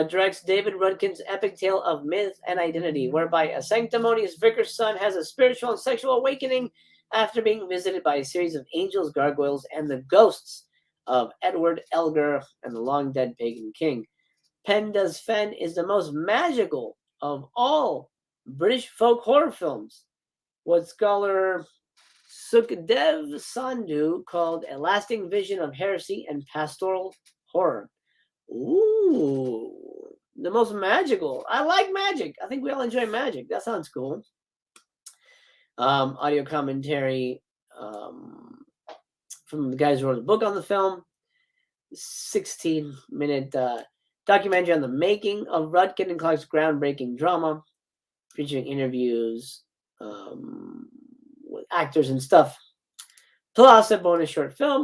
directs David Rudkin's epic tale of myth and identity, whereby a sanctimonious vicar's son has a spiritual and sexual awakening after being visited by a series of angels, gargoyles, and the ghosts of Edward Elgar and the long-dead pagan king. Penda's Fen is the most magical of all British folk horror films, what scholar Sukhdev Sandhu called a lasting vision of heresy and pastoral horror. Ooh, the most magical. I like magic. I think we all enjoy magic. That sounds cool. Audio commentary from the guys who wrote the book on the film. 16-minute documentary on the making of Rudkin and Clark's groundbreaking drama, featuring interviews with actors and stuff. Plus a bonus short film,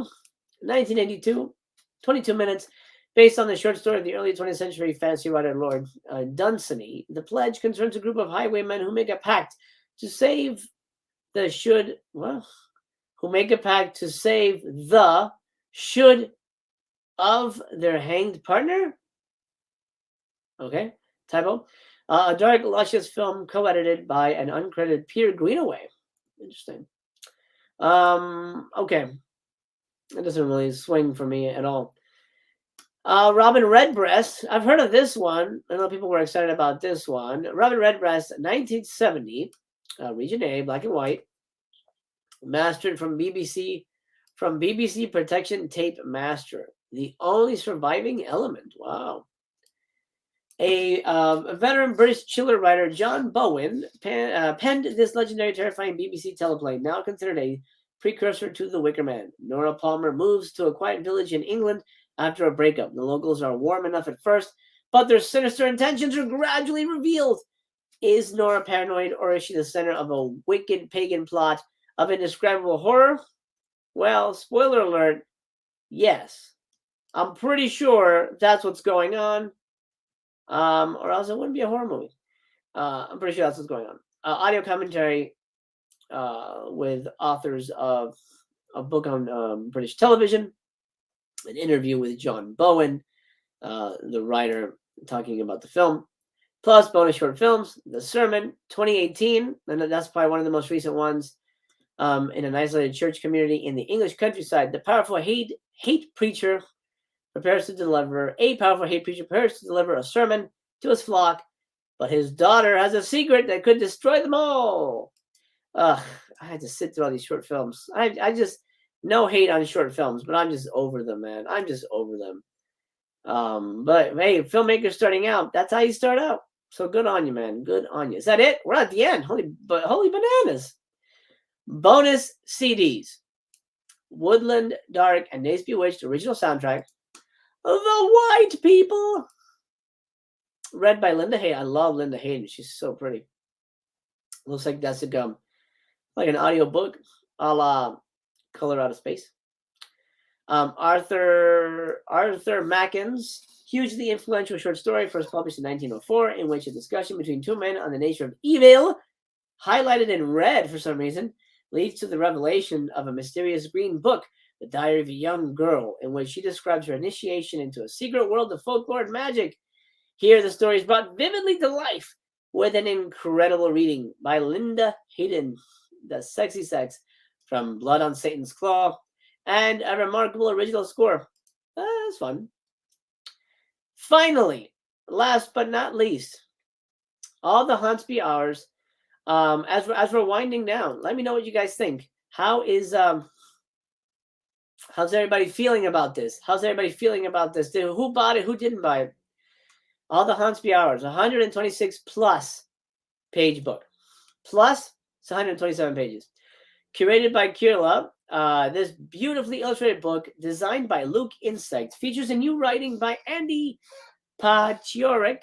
1982, 22 minutes, based on the short story of the early 20th century fantasy writer Lord Dunsany. The pledge concerns a group of highwaymen who make a pact to save the should of their hanged partner. Okay, typo. A dark, luscious film co-edited by an uncredited Peter Greenaway. Interesting. Okay. It doesn't really swing for me at all. Robin Redbreast. I've heard of this one. I know people were excited about this one. Robin Redbreast, 1970, Region A, black and white, mastered from BBC Protection Tape Master. The only surviving element. Wow. A veteran British chiller writer, John Bowen, penned this legendary, terrifying BBC teleplay, now considered a precursor to The Wicker Man. Nora Palmer moves to a quiet village in England after a breakup. The locals are warm enough at first, but their sinister intentions are gradually revealed. Is Nora paranoid, or is she the center of a wicked pagan plot of indescribable horror? Well, spoiler alert, yes. I'm pretty sure that's what's going on. Or else it wouldn't be a horror movie. I'm pretty sure that's what's going on. Audio commentary with authors of a book on British television, an interview with John Bowen, the writer, talking about the film, plus bonus short films. The Sermon, 2018, and that's probably one of the most recent ones, in an isolated church community in the English countryside. The powerful hate preacher prepares to deliver a sermon to his flock, but his daughter has a secret that could destroy them all. I had to sit through all these short films. I just, no hate on short films, but I'm just over them, man. I'm just over them. But hey, filmmakers starting out, that's how you start out. So good on you, man. Good on you. Is that it? We're at the end. Holy bananas. Bonus CDs. Woodland Dark and Days Bewitched original soundtrack. The White People. Read by Linda Hayden. I love Linda Hayden. She's so pretty. Looks like that's like an audio book a la Color Out of Space. Arthur Macken's hugely influential short story, first published in 1904, in which a discussion between two men on the nature of evil, highlighted in red for some reason, leads to the revelation of a mysterious green book, The Diary of a Young Girl, in which she describes her initiation into a secret world of folklore and magic. Here, the story is brought vividly to life with an incredible reading by Linda Hayden, The Sexy Sex, from Blood on Satan's Claw, and a remarkable original score. That's fun. Finally, last but not least, All the Haunts Be Ours. As we're winding down, let me know what you guys think. How's everybody feeling about this? Who bought it? Who didn't buy it? All the Haunts Be Ours, 126 plus page book. Plus, it's 127 pages. Curated by Kirla, this beautifully illustrated book, designed by Luke Insect, features a new writing by Andy Paciorek,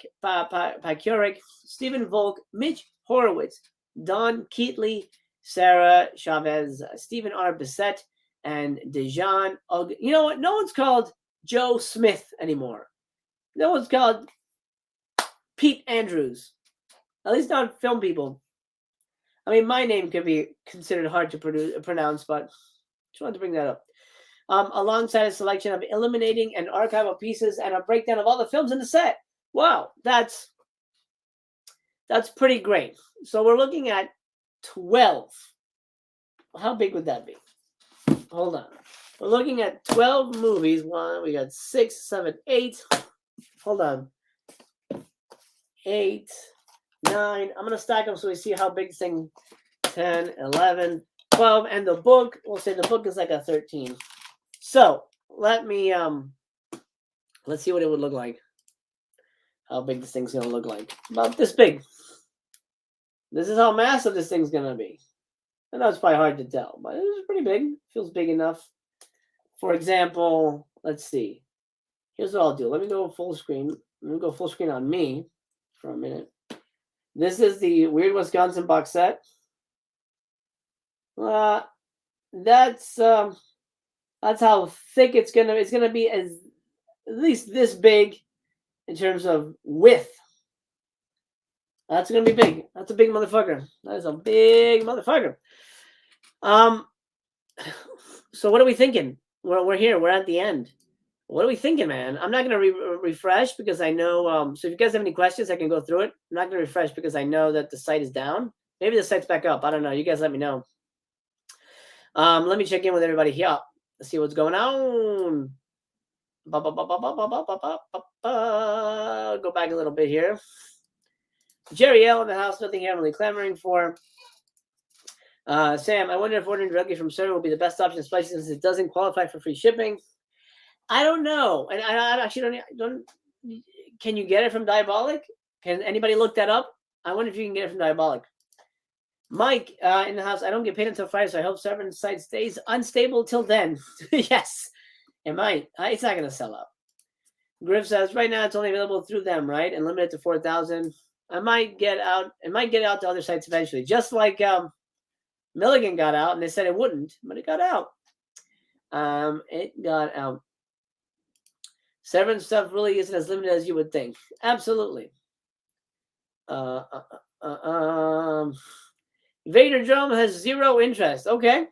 Stephen Volk, Mitch Horowitz, Don Keatley, Sarah Chavez, Stephen R. Bissett, and Dejan. You know what? No one's called Joe Smith anymore. No one's called Pete Andrews. At least not film people. I mean, my name could be considered hard to pronounce, but just wanted to bring that up. Alongside a selection of eliminating and archival pieces and a breakdown of all the films in the set. Wow, that's pretty great. So we're looking at 12. How big would that be? Hold on. We're looking at 12 movies. We got 6, 7, 8. Hold on. 8, 9. I'm going to stack them so we see how big this thing. 10, 11, 12. And the book, we'll say the book is like a 13. So let's see what it would look like. How big this thing's going to look like. About this big. This is how massive this thing's going to be. I know it's probably hard to tell, but it's pretty big. Feels big enough. For example, let's see. Here's what I'll do. Let me go full screen. Let me go full screen on me for a minute. This is the Weird Wisconsin box set. That's how thick it's gonna be, at least this big in terms of width. That's gonna be big. That's a big motherfucker. That is a big motherfucker. So what are we thinking? We're here. We're at the end. What are we thinking, man? I'm not gonna refresh because I know. So if you guys have any questions, I can go through it. I'm not gonna refresh because I know that the site is down. Maybe the site's back up. I don't know. You guys let me know. Let me check in with everybody here. Let's see what's going on. Go back a little bit here. Jerry L in the house, nothing here. I'm really clamoring for. Sam, I wonder if ordering directly from Severin will be the best option, especially since it doesn't qualify for free shipping. I don't know, and I actually don't. Can you get it from Diabolic? Can anybody look that up? I wonder if you can get it from Diabolic. Mike in the house, I don't get paid until Friday, so I hope Severin's site stays unstable till then. Yes, it might. It's not going to sell out. Griff says, right now it's only available through them, right? And limited to 4,000. I might get out. It might get out to other sites eventually. Just like Milligan got out, and they said it wouldn't, but it got out. It got out. Severin stuff really isn't as limited as you would think. Absolutely. Vader Drum has 0 interest. Okay.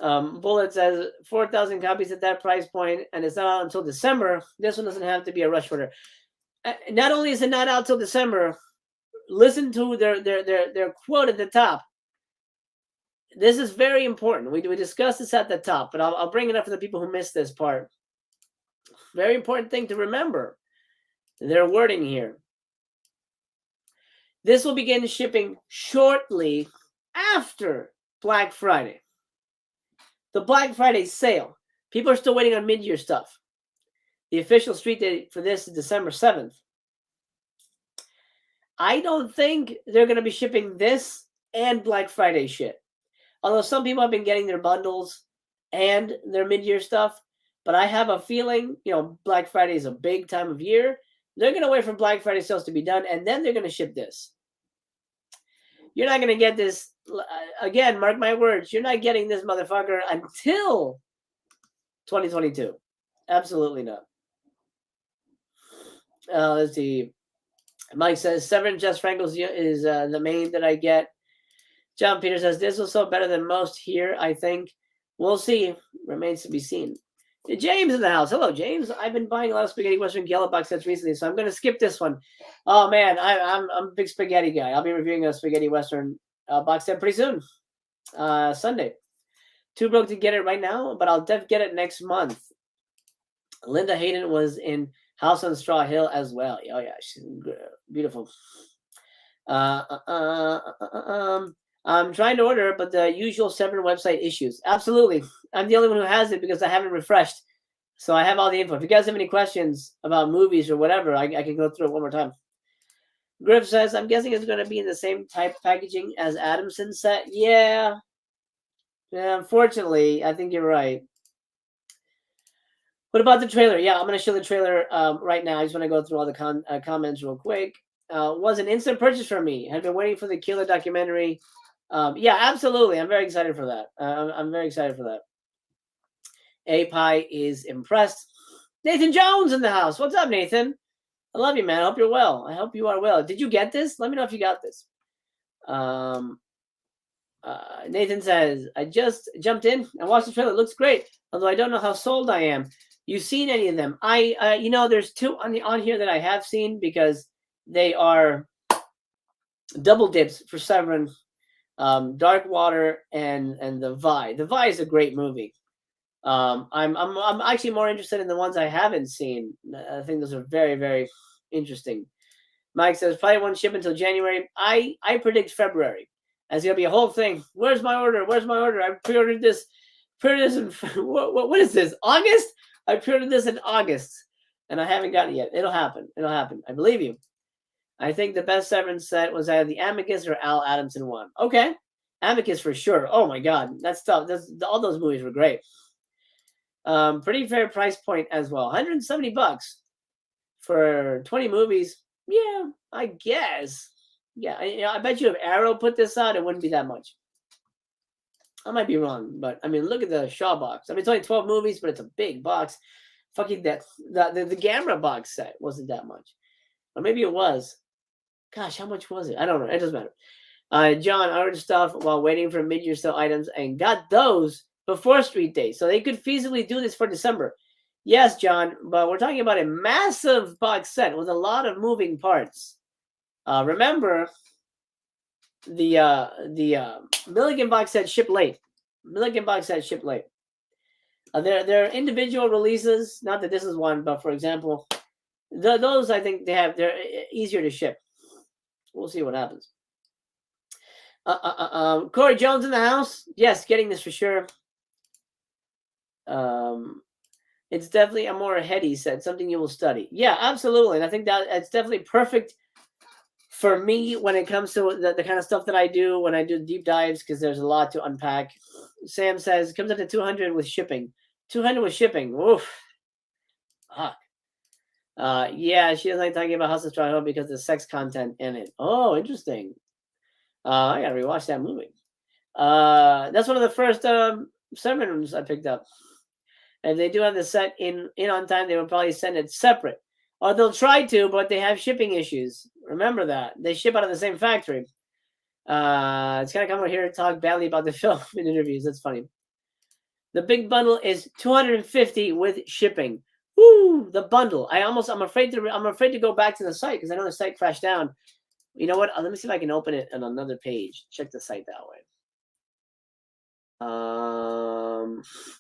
Bullet says 4,000 copies at that price point, and it's not out until December. This one doesn't have to be a rush order. Not only is it not out till December, listen to their quote at the top. This is very important. We discussed this at the top, but I'll bring it up for the people who missed this part. Very important thing to remember. Their wording here. This will begin shipping shortly after Black Friday. The Black Friday sale. People are still waiting on mid-year stuff. The official street date for this is December 7th. I don't think they're going to be shipping this and Black Friday shit. Although some people have been getting their bundles and their mid-year stuff. But I have a feeling, Black Friday is a big time of year. They're going to wait for Black Friday sales to be done, and then they're going to ship this. You're not going to get this, again, mark my words, you're not getting this motherfucker until 2022. Absolutely not. Let's see. Mike says Severin Jess Frankel's is the main that I get. John Peter says this was so better than most here. I think we'll see. Remains to be seen. James in the house. Hello, James. I've been buying a lot of spaghetti western yellow box sets recently, so I'm going to skip this one. Oh man, I'm a big spaghetti guy. I'll be reviewing a spaghetti western box set pretty soon. Sunday. Too broke to get it right now, but I'll def get it next month. Linda Hayden was in House on Straw Hill as well. Oh yeah, she's beautiful. I'm trying to order, but the usual Severin website issues. Absolutely. I'm the only one who has it because I haven't refreshed. So I have all the info. If you guys have any questions about movies or whatever, I can go through it one more time. Griff says, I'm guessing it's going to be in the same type packaging as Adamson's set. Yeah. Yeah, unfortunately, I think you're right. What about the trailer? Yeah, I'm going to show the trailer right now. I just want to go through all the comments real quick. Was an instant purchase for me. Had been waiting for the killer documentary. Yeah, absolutely. I'm very excited for that. I'm very excited for that. A-Pie is impressed. Nathan Jones in the house. What's up, Nathan? I love you, man. I hope you're well. I hope you are well. Did you get this? Let me know if you got this. Nathan says, I just jumped in and watched the trailer. It looks great, although I don't know how sold I am. You seen any of them? There's two on here that I have seen because they are double dips for Severin. Dark Water and the Viy. The Viy is a great movie. I'm actually more interested in the ones I haven't seen. I think those are very, very interesting. Mike says probably won't ship until January. I predict February. It's gonna be a whole thing. Where's my order? Where's my order? I pre-ordered this. What is this? August? I pre-ordered this in August, and I haven't gotten it yet. It'll happen. It'll happen. I believe you. I think the best Severin set was either the Amicus or Al Adamson one. Okay. Amicus for sure. Oh my God. That's tough. All those movies were great. Pretty fair price point as well. $170 for 20 movies. Yeah, I guess. Yeah, I bet you if Arrow put this out, it wouldn't be that much. I might be wrong, but I mean, look at the Shaw box. I mean, it's only 12 movies, but it's a big box. Fucking the Gamera box set wasn't that much. Or maybe it was. Gosh, how much was it? I don't know. It doesn't matter. John ordered stuff while waiting for mid-year sale items and got those before Street Day. So they could feasibly do this for December. Yes, John, but we're talking about a massive box set with a lot of moving parts. Remember, the Milligan box set shipped late. Milligan box set shipped late. They're individual releases. Not that this is one, but for example, those I think they're easier to ship. We'll see what happens. Corey Jones in the house. Yes, getting this for sure. It's definitely a more heady set, something you will study. Yeah, absolutely. And I think that it's definitely perfect for me when it comes to the kind of stuff that I do when I do deep dives, because there's a lot to unpack. Sam says it comes up to 200 with shipping. 200 with shipping. Oof. Fuck. Yeah, she doesn't like talking about House of Straw Hill because of the sex content in it. Oh, interesting. I gotta rewatch that movie. That's one of the first Severins I picked up. And if they do have the set in on time, they will probably send it separate. Or they'll try to, but they have shipping issues. Remember that. They ship out of the same factory. It's kind of come over here to talk badly about the film in interviews. That's funny. The big bundle is $250 with shipping. Woo! The bundle. I'm afraid to go back to the site because I know the site crashed down. You know what? Let me see if I can open it on another page. Check the site that way.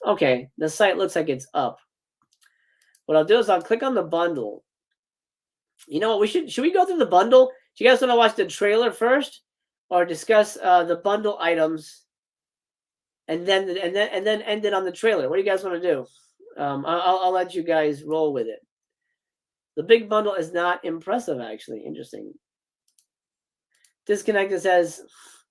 Okay, the site looks like it's up. What I'll do is I'll click on the bundle. You know what? Should we go through the bundle? Do you guys want to watch the trailer first, or discuss the bundle items, and then end it on the trailer? What do you guys want to do? I'll let you guys roll with it. The big bundle is not impressive, actually. Interesting. Disconnected says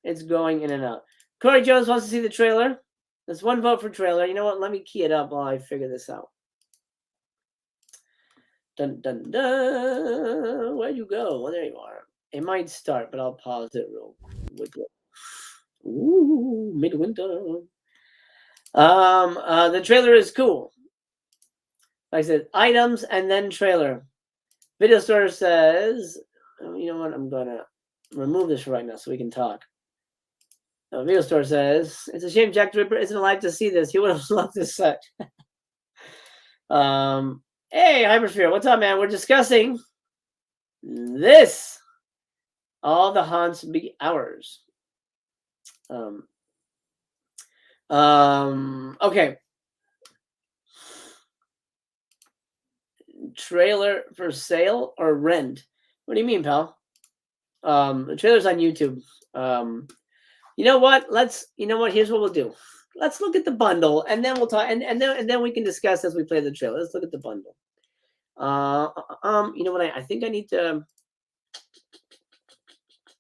it's going in and out. Corey Jones wants to see the trailer. There's one vote for trailer. You know what? Let me key it up while I figure this out. Dun, dun, dun. Where'd you go? Well, there you are. It might start, but I'll pause it real quickly. Ooh, midwinter. The trailer is cool. Like I said, items and then trailer. Video store says, you know what? I'm gonna remove this right now so we can talk. Video store says, it's a shame Jack the Ripper isn't alive to see this. He would have loved this set. Hey, Hypersphere, what's up, man? We're discussing this. All the haunts be ours. Okay. Trailer for sale or rent? What do you mean, pal? The trailer's on YouTube. You know what? Here's what we'll do. Let's look at the bundle and then we'll talk and then we can discuss as we play the trailer. Let's look at the bundle. You know what? I think I need to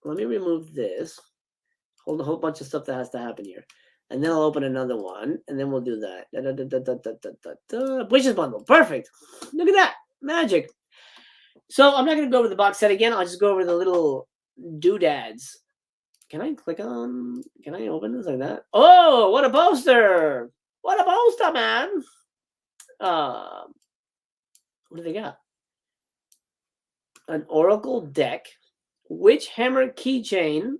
let me remove this. Hold a whole bunch of stuff that has to happen here. And then I'll open another one, and then we'll do that. Wishes bundle. Perfect. Look at that. Magic. So I'm not going to go over the box set again. I'll just go over the little doodads. Can I open this like that? Oh, what a poster. What a poster, man. What do they got? An Oracle deck. Witch Hammer keychain.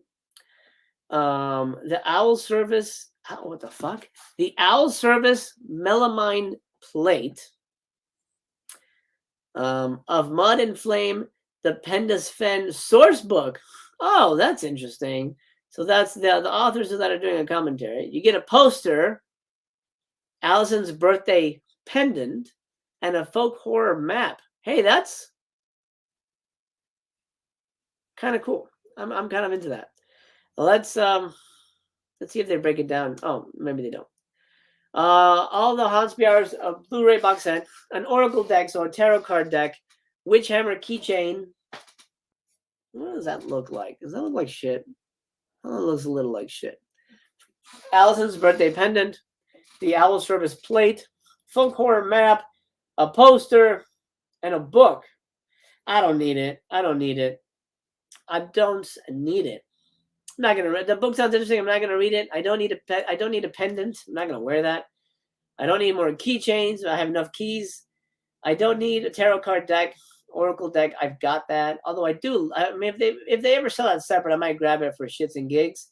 The Owl Service. What the fuck? The Owl Service melamine plate. Of Mud and Flame, the Pendus Fen source book. Oh, that's interesting. So that's the authors of that are doing a commentary. You get a poster, Allison's birthday pendant, and a folk horror map. Hey, that's kind of cool. I'm kind of into that. Let's see if they break it down. Oh, maybe they don't. All the Haunts Hours Blu-ray box set, an Oracle deck, so a tarot card deck, Witch Hammer keychain. What does that look like? Does that look like shit? Oh, it looks a little like shit. Allison's birthday pendant, the Owl Service plate, folk horror map, a poster, and a book. I don't need it. I don't need it. I'm not gonna read the book. Sounds interesting. I'm not gonna read it. I don't need a pendant. I'm not gonna wear that. I don't need more keychains. I have enough keys. I don't need a tarot card deck, Oracle deck. I've got that. Although I do. I mean, if they ever sell that separate, I might grab it for shits and gigs.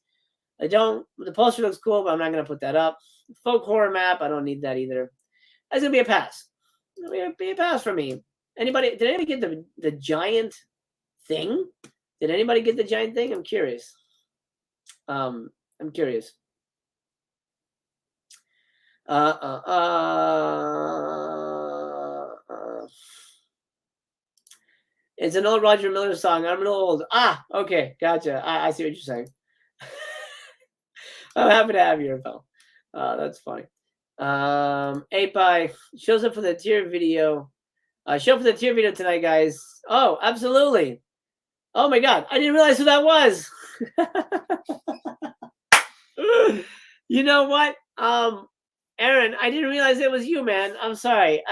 I don't. The poster looks cool, but I'm not gonna put that up. Folk horror map. I don't need that either. That's gonna be a pass. It'll be a pass for me. Did anybody get the giant thing? Did anybody get the giant thing? I'm curious. I'm curious. It's an old Roger Miller song. I'm an old. Okay, gotcha. I see what you're saying. I'm happy to have you here, pal. That's funny. API shows up for the tier video. Show up for the tier video tonight, guys. Oh, absolutely. Oh my God, I didn't realize who that was. You know what? Aaron, I didn't realize it was you, man. I'm sorry.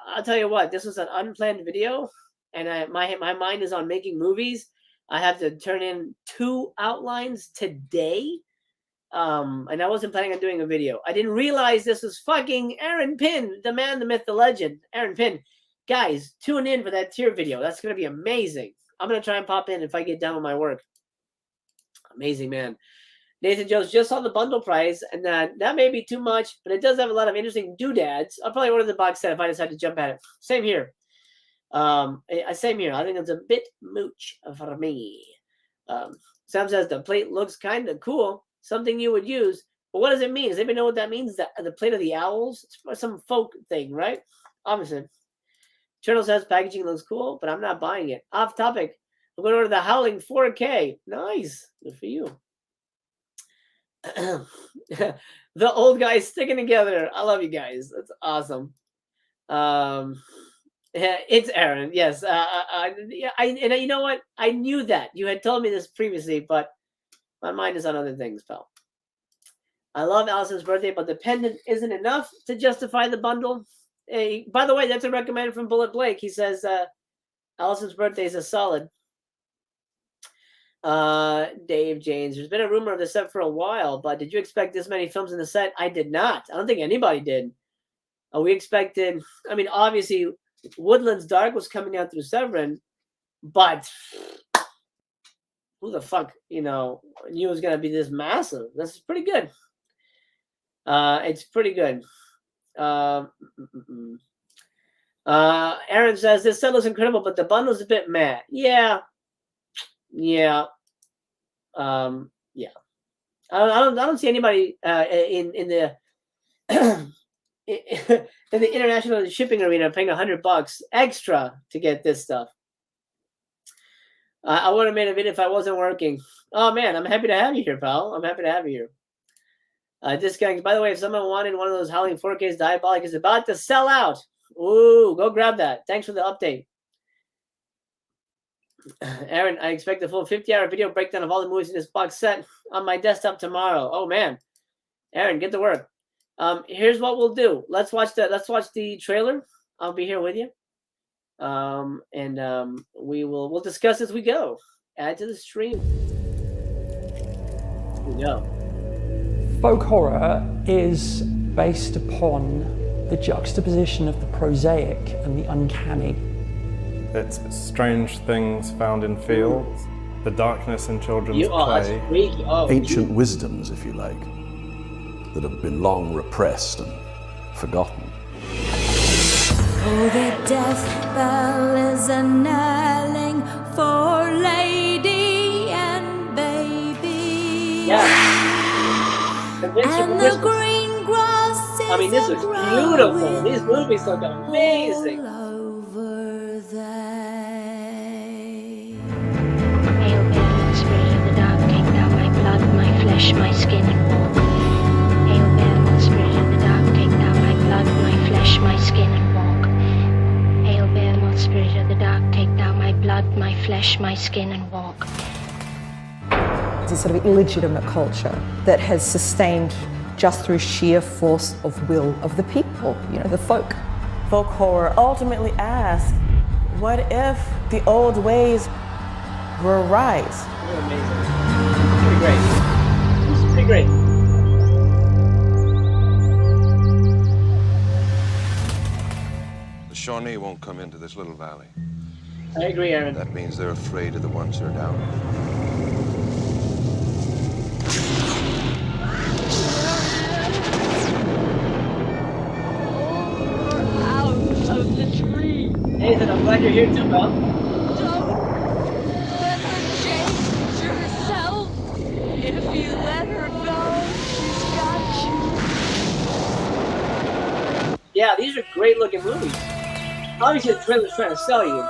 I'll tell you what, this was an unplanned video, and my mind is on making movies. I have to turn in 2 outlines today. And I wasn't planning on doing a video. I didn't realize this was fucking Aaron Pinn, the man, the myth, the legend. Aaron Pinn. Guys, tune in for that tier video. That's going to be amazing. I'm going to try and pop in if I get done with my work. Amazing, man. Nathan Jones just saw the bundle price, and that may be too much, but it does have a lot of interesting doodads. I'll probably order the box set if I decide to jump at it. Same here. Same here. I think it's a bit mooch for me. Sam says the plate looks kind of cool. Something you would use. But what does it mean? Does anybody know what that means? The plate of the owls? It's some folk thing, right? Obviously. Channel says packaging looks cool, but I'm not buying it. Off topic. I'm going to order the Howling 4K. Nice. Good for you. The old guys sticking together. I love you guys. That's awesome. It's Aaron. Yes. You know what? I knew that. You had told me this previously, but my mind is on other things, pal. I love Allison's birthday, but the pendant isn't enough to justify the bundle. Hey, by the way, that's a recommend from Bullet Blake. He says Allison's birthday is a solid. Dave James, there's been a rumor of the set for a while, but did you expect this many films in the set? I did not. I don't think anybody did. We expected, I mean, obviously, Woodlands Dark was coming out through Severin, but who the fuck, knew it was going to be this massive? This is pretty good. It's pretty good. Aaron says, this set looks incredible, but the bundle's a bit meh. Yeah. Yeah. Yeah. I don't see anybody in the in the international shipping arena paying $100 extra to get this stuff. I would have made a video if I wasn't working. Oh man, I'm happy to have you here, pal. I'm happy to have you here. Discounts. By the way, if someone wanted one of those Howling 4Ks, Diabolic is about to sell out. Ooh, go grab that. Thanks for the update. Aaron, I expect a full 50-hour video breakdown of all the movies in this box set on my desktop tomorrow. Oh man, Aaron, get to work. Here's what we'll do. Let's watch the trailer. I'll be here with you. We'll discuss as we go. Add to the stream. Here we go. Folk horror is based upon the juxtaposition of the prosaic and the uncanny. It's strange things found in fields, the darkness in children's play. Ancient wisdoms, if you like, that have been long repressed and forgotten. Oh, the death bell is a knelling for lady and baby. Yeah. And the green grass is this is beautiful. These movies look amazing. Over they. Hail, Mary, Spirit of the dark, take thou my blood, my flesh, my skin, and walk. Hail, Mary, Spirit of the dark, take thou my blood, my flesh, my skin, and walk. Hail, Mary, Spirit of the dark, take thou my blood, my flesh, my skin, and walk. It's a sort of illegitimate culture that has sustained just through sheer force of will of the people, the folk. Folk horror ultimately asks, what if the old ways were right? You're amazing. Pretty great. This is pretty great. The Shawnee won't come into this little valley. I agree, Aaron. That means they're afraid of the ones who are down. Nathan, I'm glad you're here too, pal. Don't let her change herself. If you let her go, she's got you. Yeah, these are great looking movies. Obviously, the trailer's trying to sell you.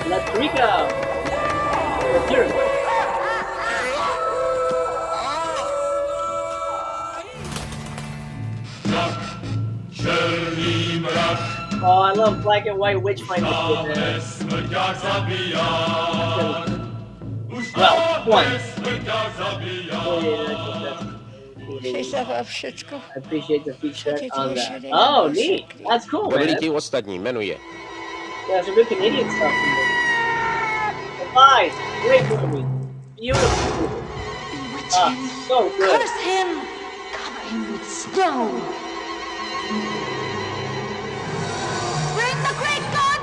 Latrika! Here. Oh, I love black and white witch fighting. Well, one. I appreciate the feature on that. Oh, neat. That's cool, man. Yeah, some good Canadian stuff in there. Goodbye. Great movie. Beautiful. So good. Curse him! Cover him with snow! Bring the great god,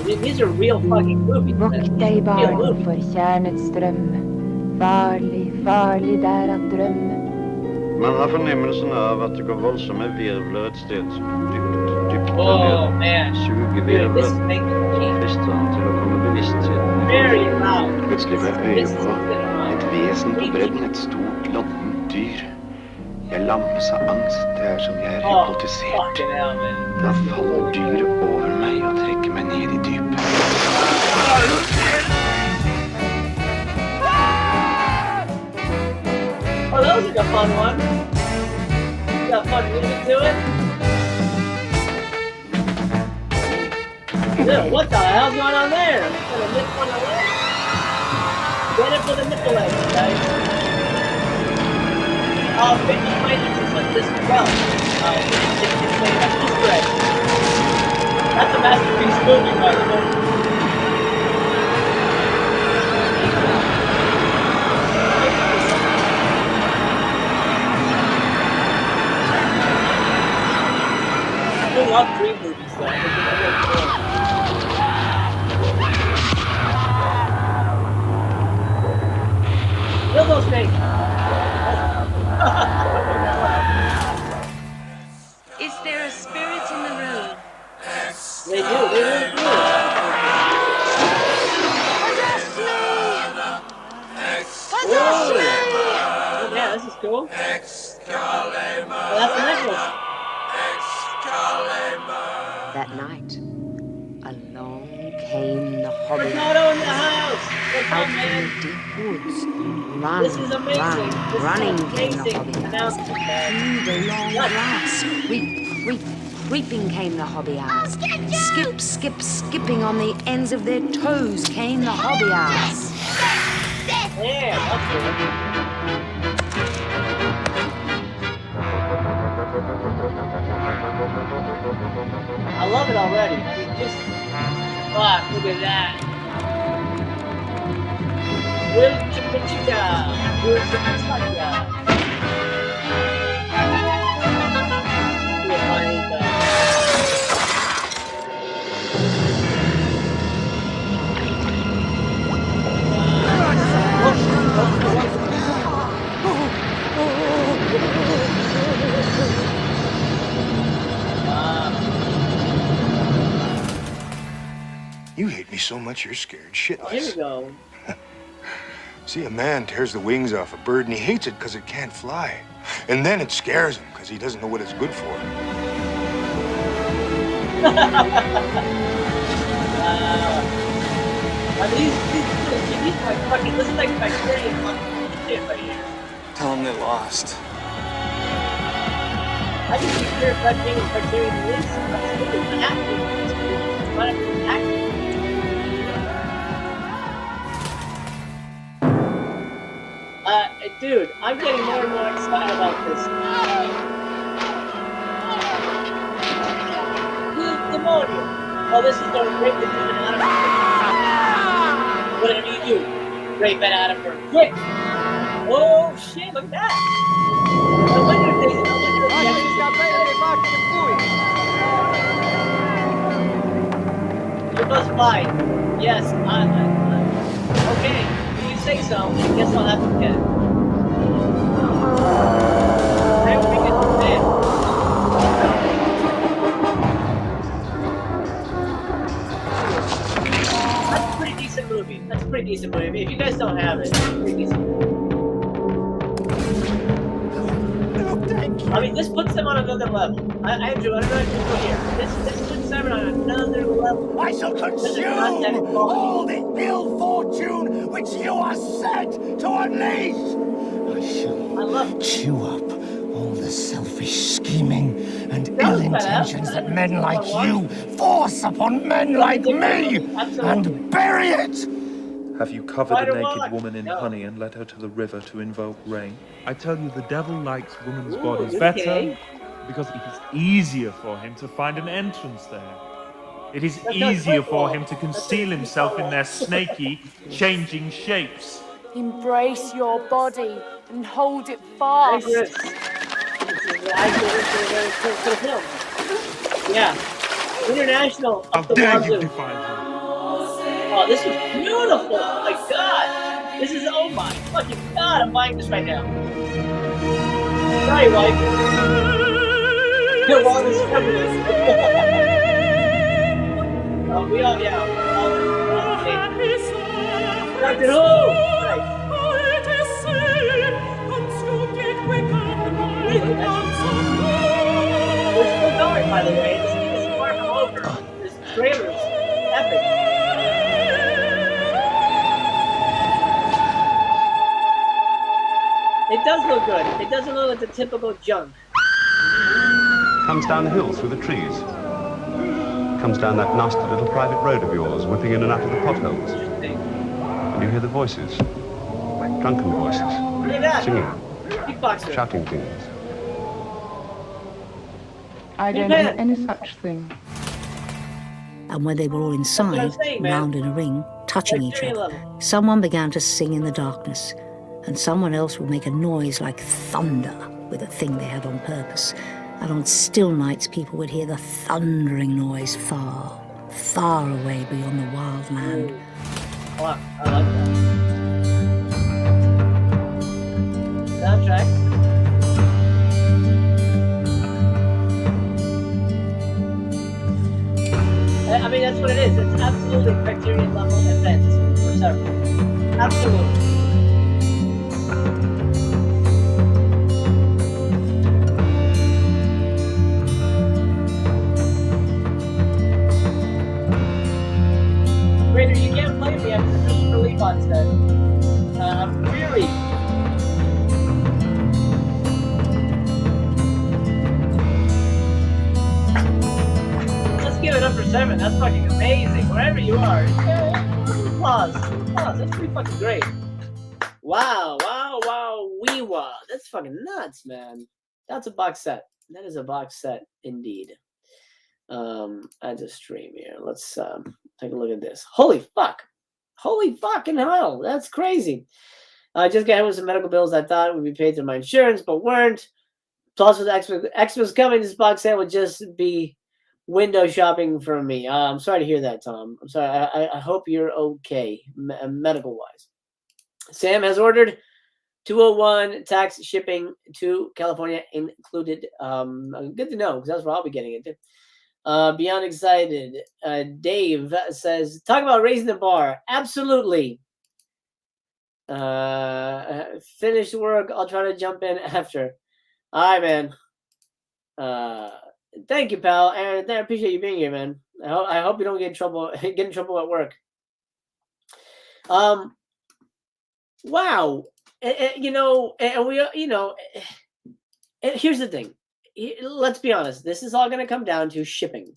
Viy! These are real fucking movies. Vokt dig barn för kärnets dröm. Farlig, farlig där att drömma. Man har förnimmelsen av att det går våldsamma virvlar ett sted dypt Oh man. 20 virvlar fristar han till att komma bevissthet. Very loud. Plötsligt var ögonbrå ett väsen på bredden, ett stort loddent dyr. Jag lampas av angst, det är som jag är hypnotiserad. Då faller dyr över mig och trycker mig ner i djupet. Oh, that was like a fun one. You got fun music to it. Dude, what the hell's going on there? Got a nipple on the leg? Get it for the nipple leg, guys. Oh, 50 minutes on this as well. It's Easter egg. That's a masterpiece movie, by the way. love dream movies, though. I think they're really cool. Kill those snakes! Is there a spirit in the room? They do. They really do. Whoa! Oh, yeah, this is cool. Oh, that's the necklace. That night, along came the hobby Ricardo in the house! What's out up, man? from the deep woods. This is amazing. This is Running came the amazing hobby announcement, man. through the long What? grass. Creeping came the hobby hours. Skip, skip, skipping on the ends of their toes came the hobby hours. Yeah, that's good. I love it already. I mean, just fuck, look at that. Will Chipichiga, Will Chipichiga. You hate me so much you're scared shitless. Here we go. See, a man tears the wings off a bird and he hates it because it can't fly. And then it scares him because he doesn't know what it's good for. These like fucking, this is like bacteria fucking shit right here. Tell them they lost. I can see clear cut being bacteria release. Absolutely. What happened? What happened? Dude, I'm getting more and more excited about this. Pneumonia. Oh, this is going to rape the demon out of her. Whatever you do, rape it out of her. Quick! Oh, shit, look at that. I wonder if they... You must fight. Yes, okay, if you say so, I guess I'll have to get it. That's a pretty decent movie. That's a pretty decent movie. If you guys don't have it, it's a pretty decent movie. I mean, this puts them on another level. Andrew, I don't know if you feel here. This puts Severin on another level. I shall consume all the ill fortune which you are set to unleash. I shall chew up all the selfish scheming and ill intentions that men like you force upon men like me and bury it. Have you covered a naked woman in honey and led her to the river to invoke rain? I tell you, the devil likes women's bodies better because it is easier for him to find an entrance there. It is easier for him to conceal himself in their snaky, changing shapes. Embrace your body and hold it fast. Yeah. International. How dare you define her? Oh, this is beautiful! Oh my god! This is, oh my fucking god, I'm buying this right now. Sorry, wife. Your wall is feminine. Oh, we all, yeah. Doctor Who! Right. We're still going, by the way. This thing is far from over. This trailer is epic. It does look good. It doesn't look like the typical junk. Comes down the hill through the trees. Comes down that nasty little private road of yours, whipping in and out of the potholes. And you hear the voices. Drunken voices. Singing. Shouting things. I don't know any such thing. And when they were all inside, round in a ring, touching each other, someone began to sing in the darkness, and someone else would make a noise like thunder with a thing they had on purpose, And on still nights, people would hear the thundering noise far, far away beyond the wild land. Wow, I like that. Soundtrack. I mean, that's what it is. It's absolutely Criterion level events for Severin. Absolutely. Raider, you can't blame me after the Christopher Lee box set. Really. Let's give it up for Severin. That's fucking amazing. Wherever you are. Applause. Applause. That's pretty fucking great. Wow. Wow. Wow. Wee wow. That's fucking nuts, man. That's a box set. That is a box set indeed. I just stream here. Let's take a look at this. Holy fuck. Holy fucking hell. That's crazy. I just got hit with some medical bills I thought would be paid through my insurance, but weren't. Plus, with Xmas coming, this box set would just be window shopping for me. I'm sorry to hear that, Tom. I'm sorry. I hope you're okay, medical-wise. Sam has ordered 201 tax shipping to California included. Good to know, because that's where I'll be getting it. Beyond excited. Dave says, talk about raising the bar. Absolutely. Finish work. I'll try to jump in after. All right, man. Thank you, pal. Aaron, I appreciate you being here, man. I hope you don't get in trouble at work. Wow. You know, and we, you know, here's the thing. Let's be honest. This is all going to come down to shipping.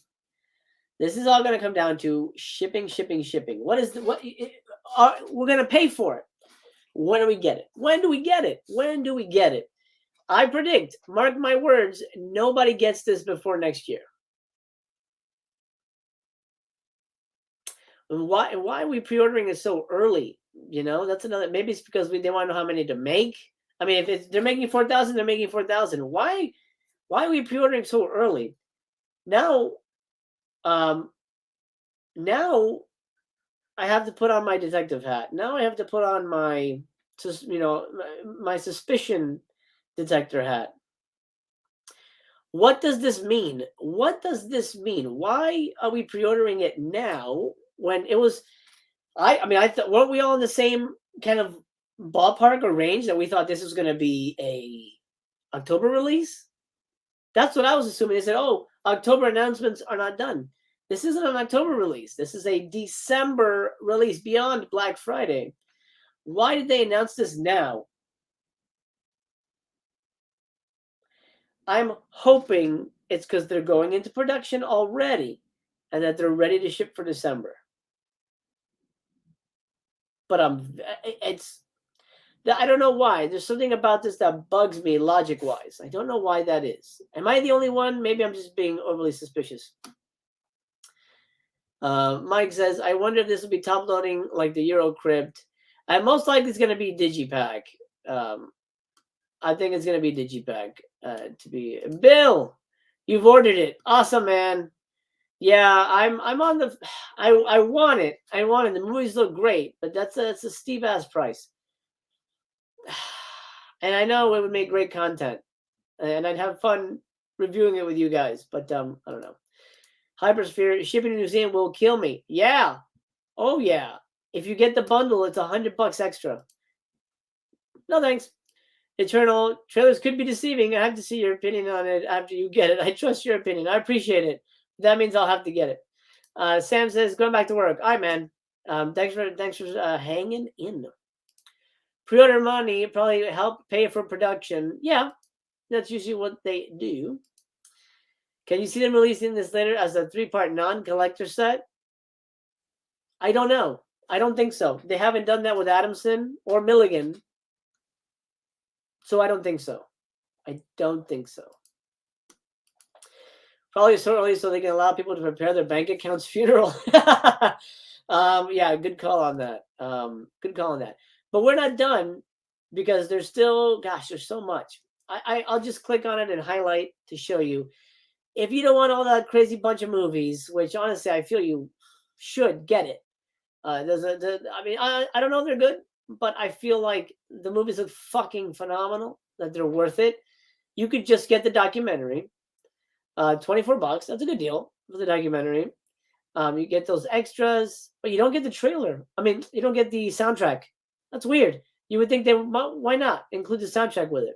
This is all going to come down to shipping. What is we're going to pay for it? When do we get it? When do we get it? When do we get it? I predict, mark my words, nobody gets this before next year. Why are we pre-ordering it so early? You know, that's another. Maybe it's because they want to know how many to make. I mean, if they're making 4,000, they're making 4,000. Why are we pre-ordering so early? Now, now I have to put on my detective hat. Now I have to put on my, you know, my suspicion detector hat. What does this mean? What does this mean? Why are we pre-ordering it now when it was? I mean, I thought, weren't we all in the same kind of ballpark or range that we thought this was going to be a October release? That's what I was assuming. They said, "Oh, October announcements are not done." This isn't an October release. This is a December release beyond Black Friday. Why did they announce this now? I'm hoping it's because they're going into production already and that they're ready to ship for December. But I don't know why. There's something about this that bugs me logic-wise. I don't know why that is. Am I the only one? Maybe I'm just being overly suspicious. Mike says, I wonder if this will be top-loading like the Euro Crypt. And most likely it's going to be Digipack. I think it's going to be Digipack. Bill, you've ordered it. Awesome, man. Yeah, I'm on the. I want it. I want it. The movies look great, but that's a steep ass price. And I know it would make great content, and I'd have fun reviewing it with you guys. But I don't know. Hypersphere shipping to New Zealand will kill me. Yeah. Oh yeah. If you get the bundle, it's $100 extra. No thanks. Eternal trailers could be deceiving. I have to see your opinion on it after you get it. I trust your opinion. I appreciate it. That means I'll have to get it. Sam says, going back to work. All right, man. Thanks for hanging in. Pre-order money probably help pay for production. Yeah, that's usually what they do. Can you see them releasing this later as a 3-part non-collector set? I don't know. I don't think so. They haven't done that with Adamson or Milligan. So I don't think so. I don't think so. Probably so early so they can allow people to prepare their bank account's funeral. Yeah, good call on that. Good call on that. But we're not done because there's still, gosh, there's so much. I'll just click on it and highlight to show you. If you don't want all that crazy bunch of movies, which honestly I feel you should get it. I mean, I don't know if they're good, but I feel like the movies look fucking phenomenal, that they're worth it. You could just get the documentary. $24. That's a good deal for the documentary. You get those extras, but you don't get the trailer. I mean, you don't get the soundtrack. That's weird. You would think why not include the soundtrack with it?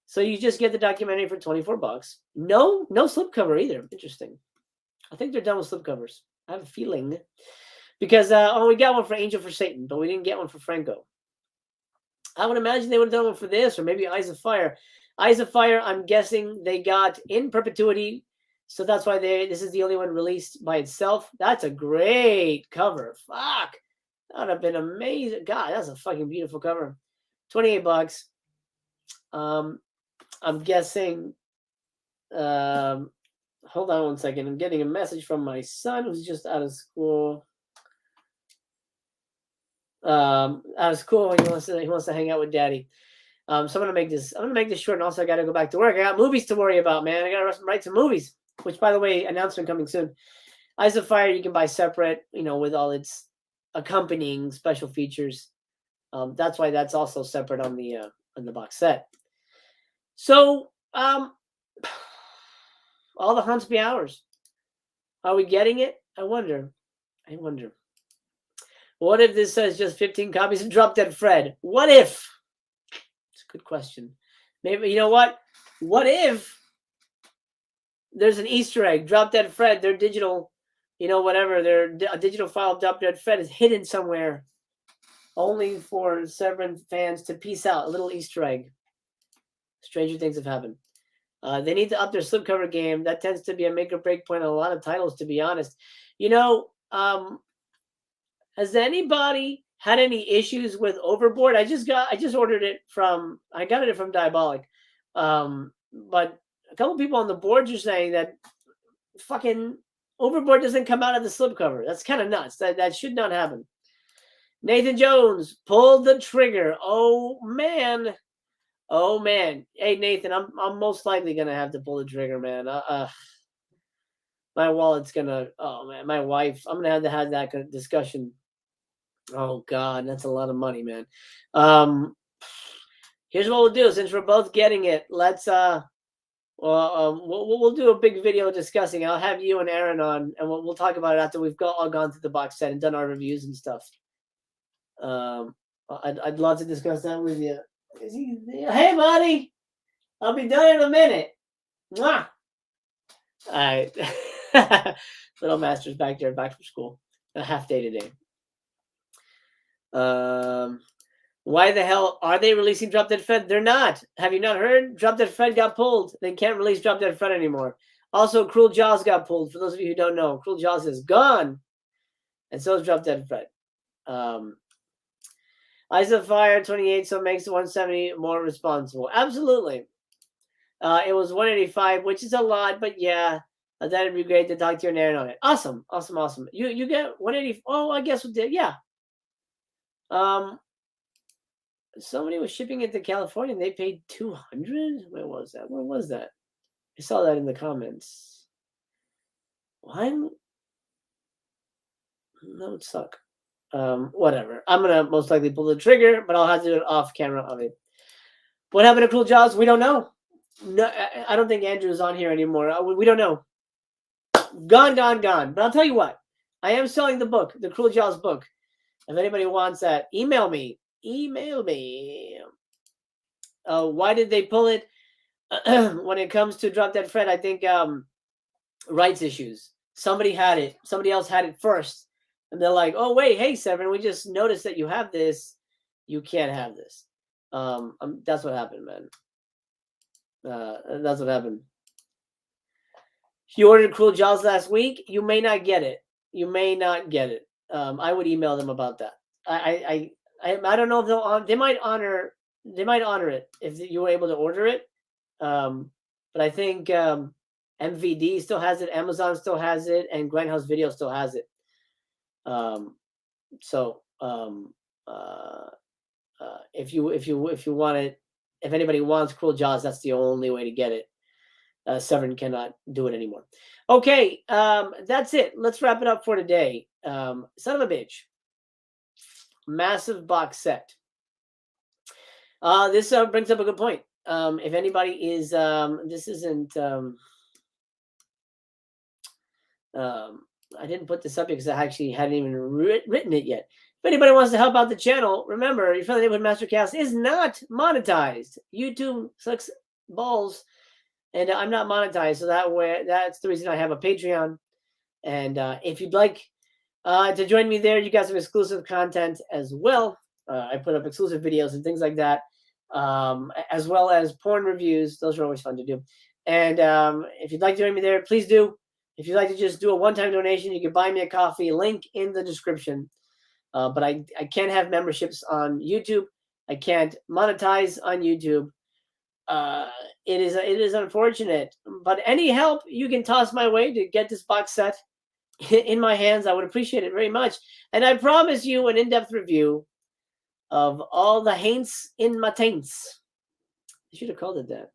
So you just get the documentary for $24. No slipcover either. Interesting. I think they're done with slipcovers. I have a feeling. Because, we got one for Angel for Satan, but we didn't get one for Franco. I would imagine they would have done one for this, or maybe Eyes of Fire. Eyes of Fire, I'm guessing they got in perpetuity, so that's why this is the only one released by itself. That's a great cover. Fuck. That would have been amazing. God, that's a fucking beautiful cover. $28. I'm guessing... hold on one second. I'm getting a message from my son who's just out of school. Out of school, he wants to hang out with daddy. So I'm gonna make this short, and also I gotta go back to work. I got movies to worry about, man. I gotta write some movies, which, by the way, announcement coming soon. Eyes of Fire you can buy separate, with all its accompanying special features. That's why that's also separate on the box set. So all the Huntsby hours. Are we getting it? I wonder. What if this says just 15 copies of Drop Dead Fred? What if? It's a good question. Maybe, you know what? What if there's an Easter egg? Drop Dead Fred, their digital, their digital file of Drop Dead Fred is hidden somewhere only for Severin fans to piece out. A little Easter egg. Stranger things have happened. They need to up their slipcover game. That tends to be a make or break point on a lot of titles, to be honest. Has anybody had any issues with Overboard? I got it from Diabolic. But a couple people on the boards are saying that fucking Overboard doesn't come out of the slipcover. That's kind of nuts. That should not happen. Nathan Jones pulled the trigger. Oh man. Hey Nathan, I'm most likely gonna have to pull the trigger, man. My wallet's gonna. Oh man, my wife. I'm gonna have that discussion. Oh God, that's a lot of money, man. Here's what we'll do. Since we're both getting it, let's we'll do a big video discussing. I'll have you and Aaron on, and we'll talk about it after we've all gone through the box set and done our reviews and stuff. I'd love to discuss that with you. Hey, buddy, I'll be done in a minute. Mwah. All right. Little Master's back there, back from school. A half day today. Why the hell are they releasing Drop Dead Fred? They're not. Have you not heard? Drop Dead Fred got pulled. They can't release Drop Dead Fred anymore. Also, Cruel Jaws got pulled. For those of you who don't know, Cruel Jaws is gone. And so is Drop Dead Fred. Eyes of Fire 28, so it makes 170 more responsible. Absolutely. It was 185, which is a lot, but yeah, that'd be great to talk to your Aaron on it. Awesome. You get 180. Oh, I guess we did. Yeah. Somebody was shipping it to California and they paid $200. Where was that? I saw that in the comments. Why? That would suck. Whatever. I'm gonna most likely pull the trigger, but I'll have to do it off camera of it. What happened to Cruel Jaws? We don't know. No, I don't think Andrew's on here anymore. We don't know. Gone. But I'll tell you what. I am selling the book, the Cruel Jaws book. If anybody wants that, email me. Why did they pull it? When it comes to Drop Dead Fred, I think rights issues. Somebody had it. Somebody else had it first. And they're like, oh, wait, hey, Severin, we just noticed that you have this. You can't have this. That's what happened, man. That's what happened. If you ordered Cruel Jaws last week, you may not get it. I would email them about that. I don't know if they might honor it if you were able to order it. But I think MVD still has it, Amazon still has it, and Grindhouse Video still has it. If you want it, if anybody wants Cruel Jaws, that's the only way to get it. Severin cannot do it anymore. Okay, that's it. Let's wrap it up for today. Son of a bitch. Massive box set. This brings up a good point. If anybody is, this isn't, I didn't put this up because I actually hadn't even written it yet. If anybody wants to help out the channel, remember, your friendly neighborhood Mastercast is not monetized. YouTube sucks balls, and I'm not monetized, so that's the reason I have a Patreon. And if you'd like to join me there, you got some exclusive content as well. I put up exclusive videos and things like that, as well as porn reviews. Those are always fun to do. And if you'd like to join me there, please do. If you'd like to just do a one-time donation, you can buy me a coffee. Link in the description. But I can't have memberships on YouTube. I can't monetize on YouTube. It is unfortunate. But any help you can toss my way to get this box set in my hands, I would appreciate it very much. And I promise you an in-depth review of all the haints in my taints. I should have called it that.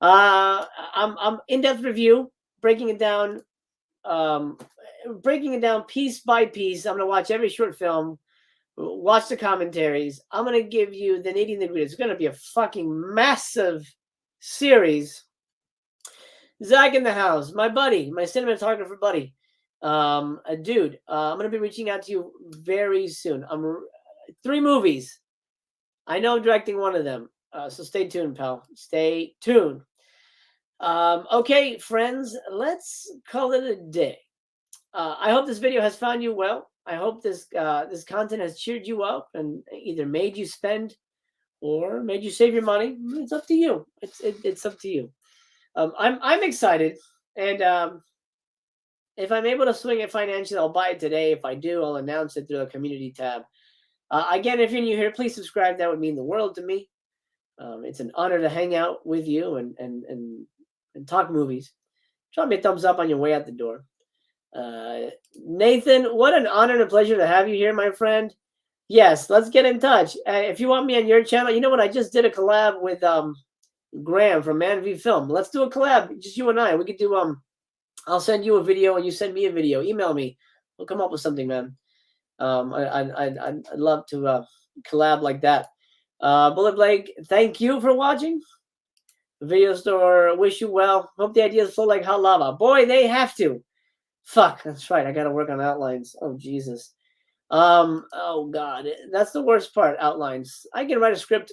I'm in-depth review, breaking it down piece by piece. I'm going to watch every short film, watch the commentaries. I'm going to give you the nitty-gritty. It's going to be a fucking massive series. Zach in the house, my buddy, my cinematographer buddy, dude. I'm going to be reaching out to you very soon. 3 movies. I know I'm directing one of them, so stay tuned, pal. Stay tuned. Okay, friends, let's call it a day. I hope this video has found you well. I hope this content has cheered you up and either made you spend or made you save your money. It's up to you. It's up to you. I'm excited, and if I'm able to swing it financially, I'll buy it today. If I do, I'll announce it through the community tab. Again, if you're new here, please subscribe. That would mean the world to me. It's an honor to hang out with you and talk movies. Drop me a thumbs up on your way out the door. Nathan, what an honor and a pleasure to have you here, my friend. Yes, let's get in touch. If you want me on your channel, you know what? I just did a collab with Graham from Man v Film. Let's do a collab, just you and I. We could do I'll send you a video and you send me a video. Email me. We'll come up with something, man. I'd love to collab like that. Bullet Blake, thank you for watching. Video store, wish you well. Hope the ideas flow like hot lava. Boy, they have to. Fuck, that's right. I got to work on outlines. Oh, Jesus. Oh, God. That's the worst part, outlines. I can write a script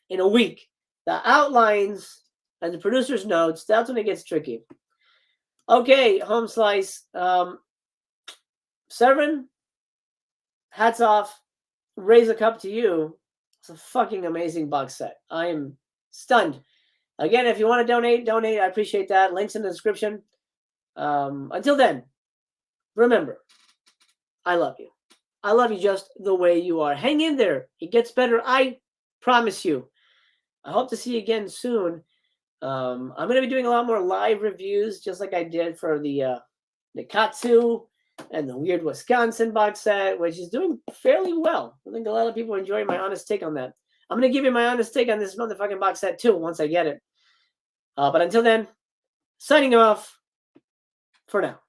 in a week. The outlines and the producer's notes, that's when it gets tricky. Okay, Home Slice. Severin, hats off. Raise a cup to you. It's a fucking amazing box set. I am stunned. Again, if you want to donate. I appreciate that. Links in the description. Until then, remember, I love you. I love you just the way you are. Hang in there. It gets better. I promise you. I hope to see you again soon. I'm going to be doing a lot more live reviews, just like I did for the Katsu and the Weird Wisconsin box set, which is doing fairly well. I think a lot of people are enjoying my honest take on that. I'm going to give you my honest take on this motherfucking box set too once I get it. But until then, signing off for now.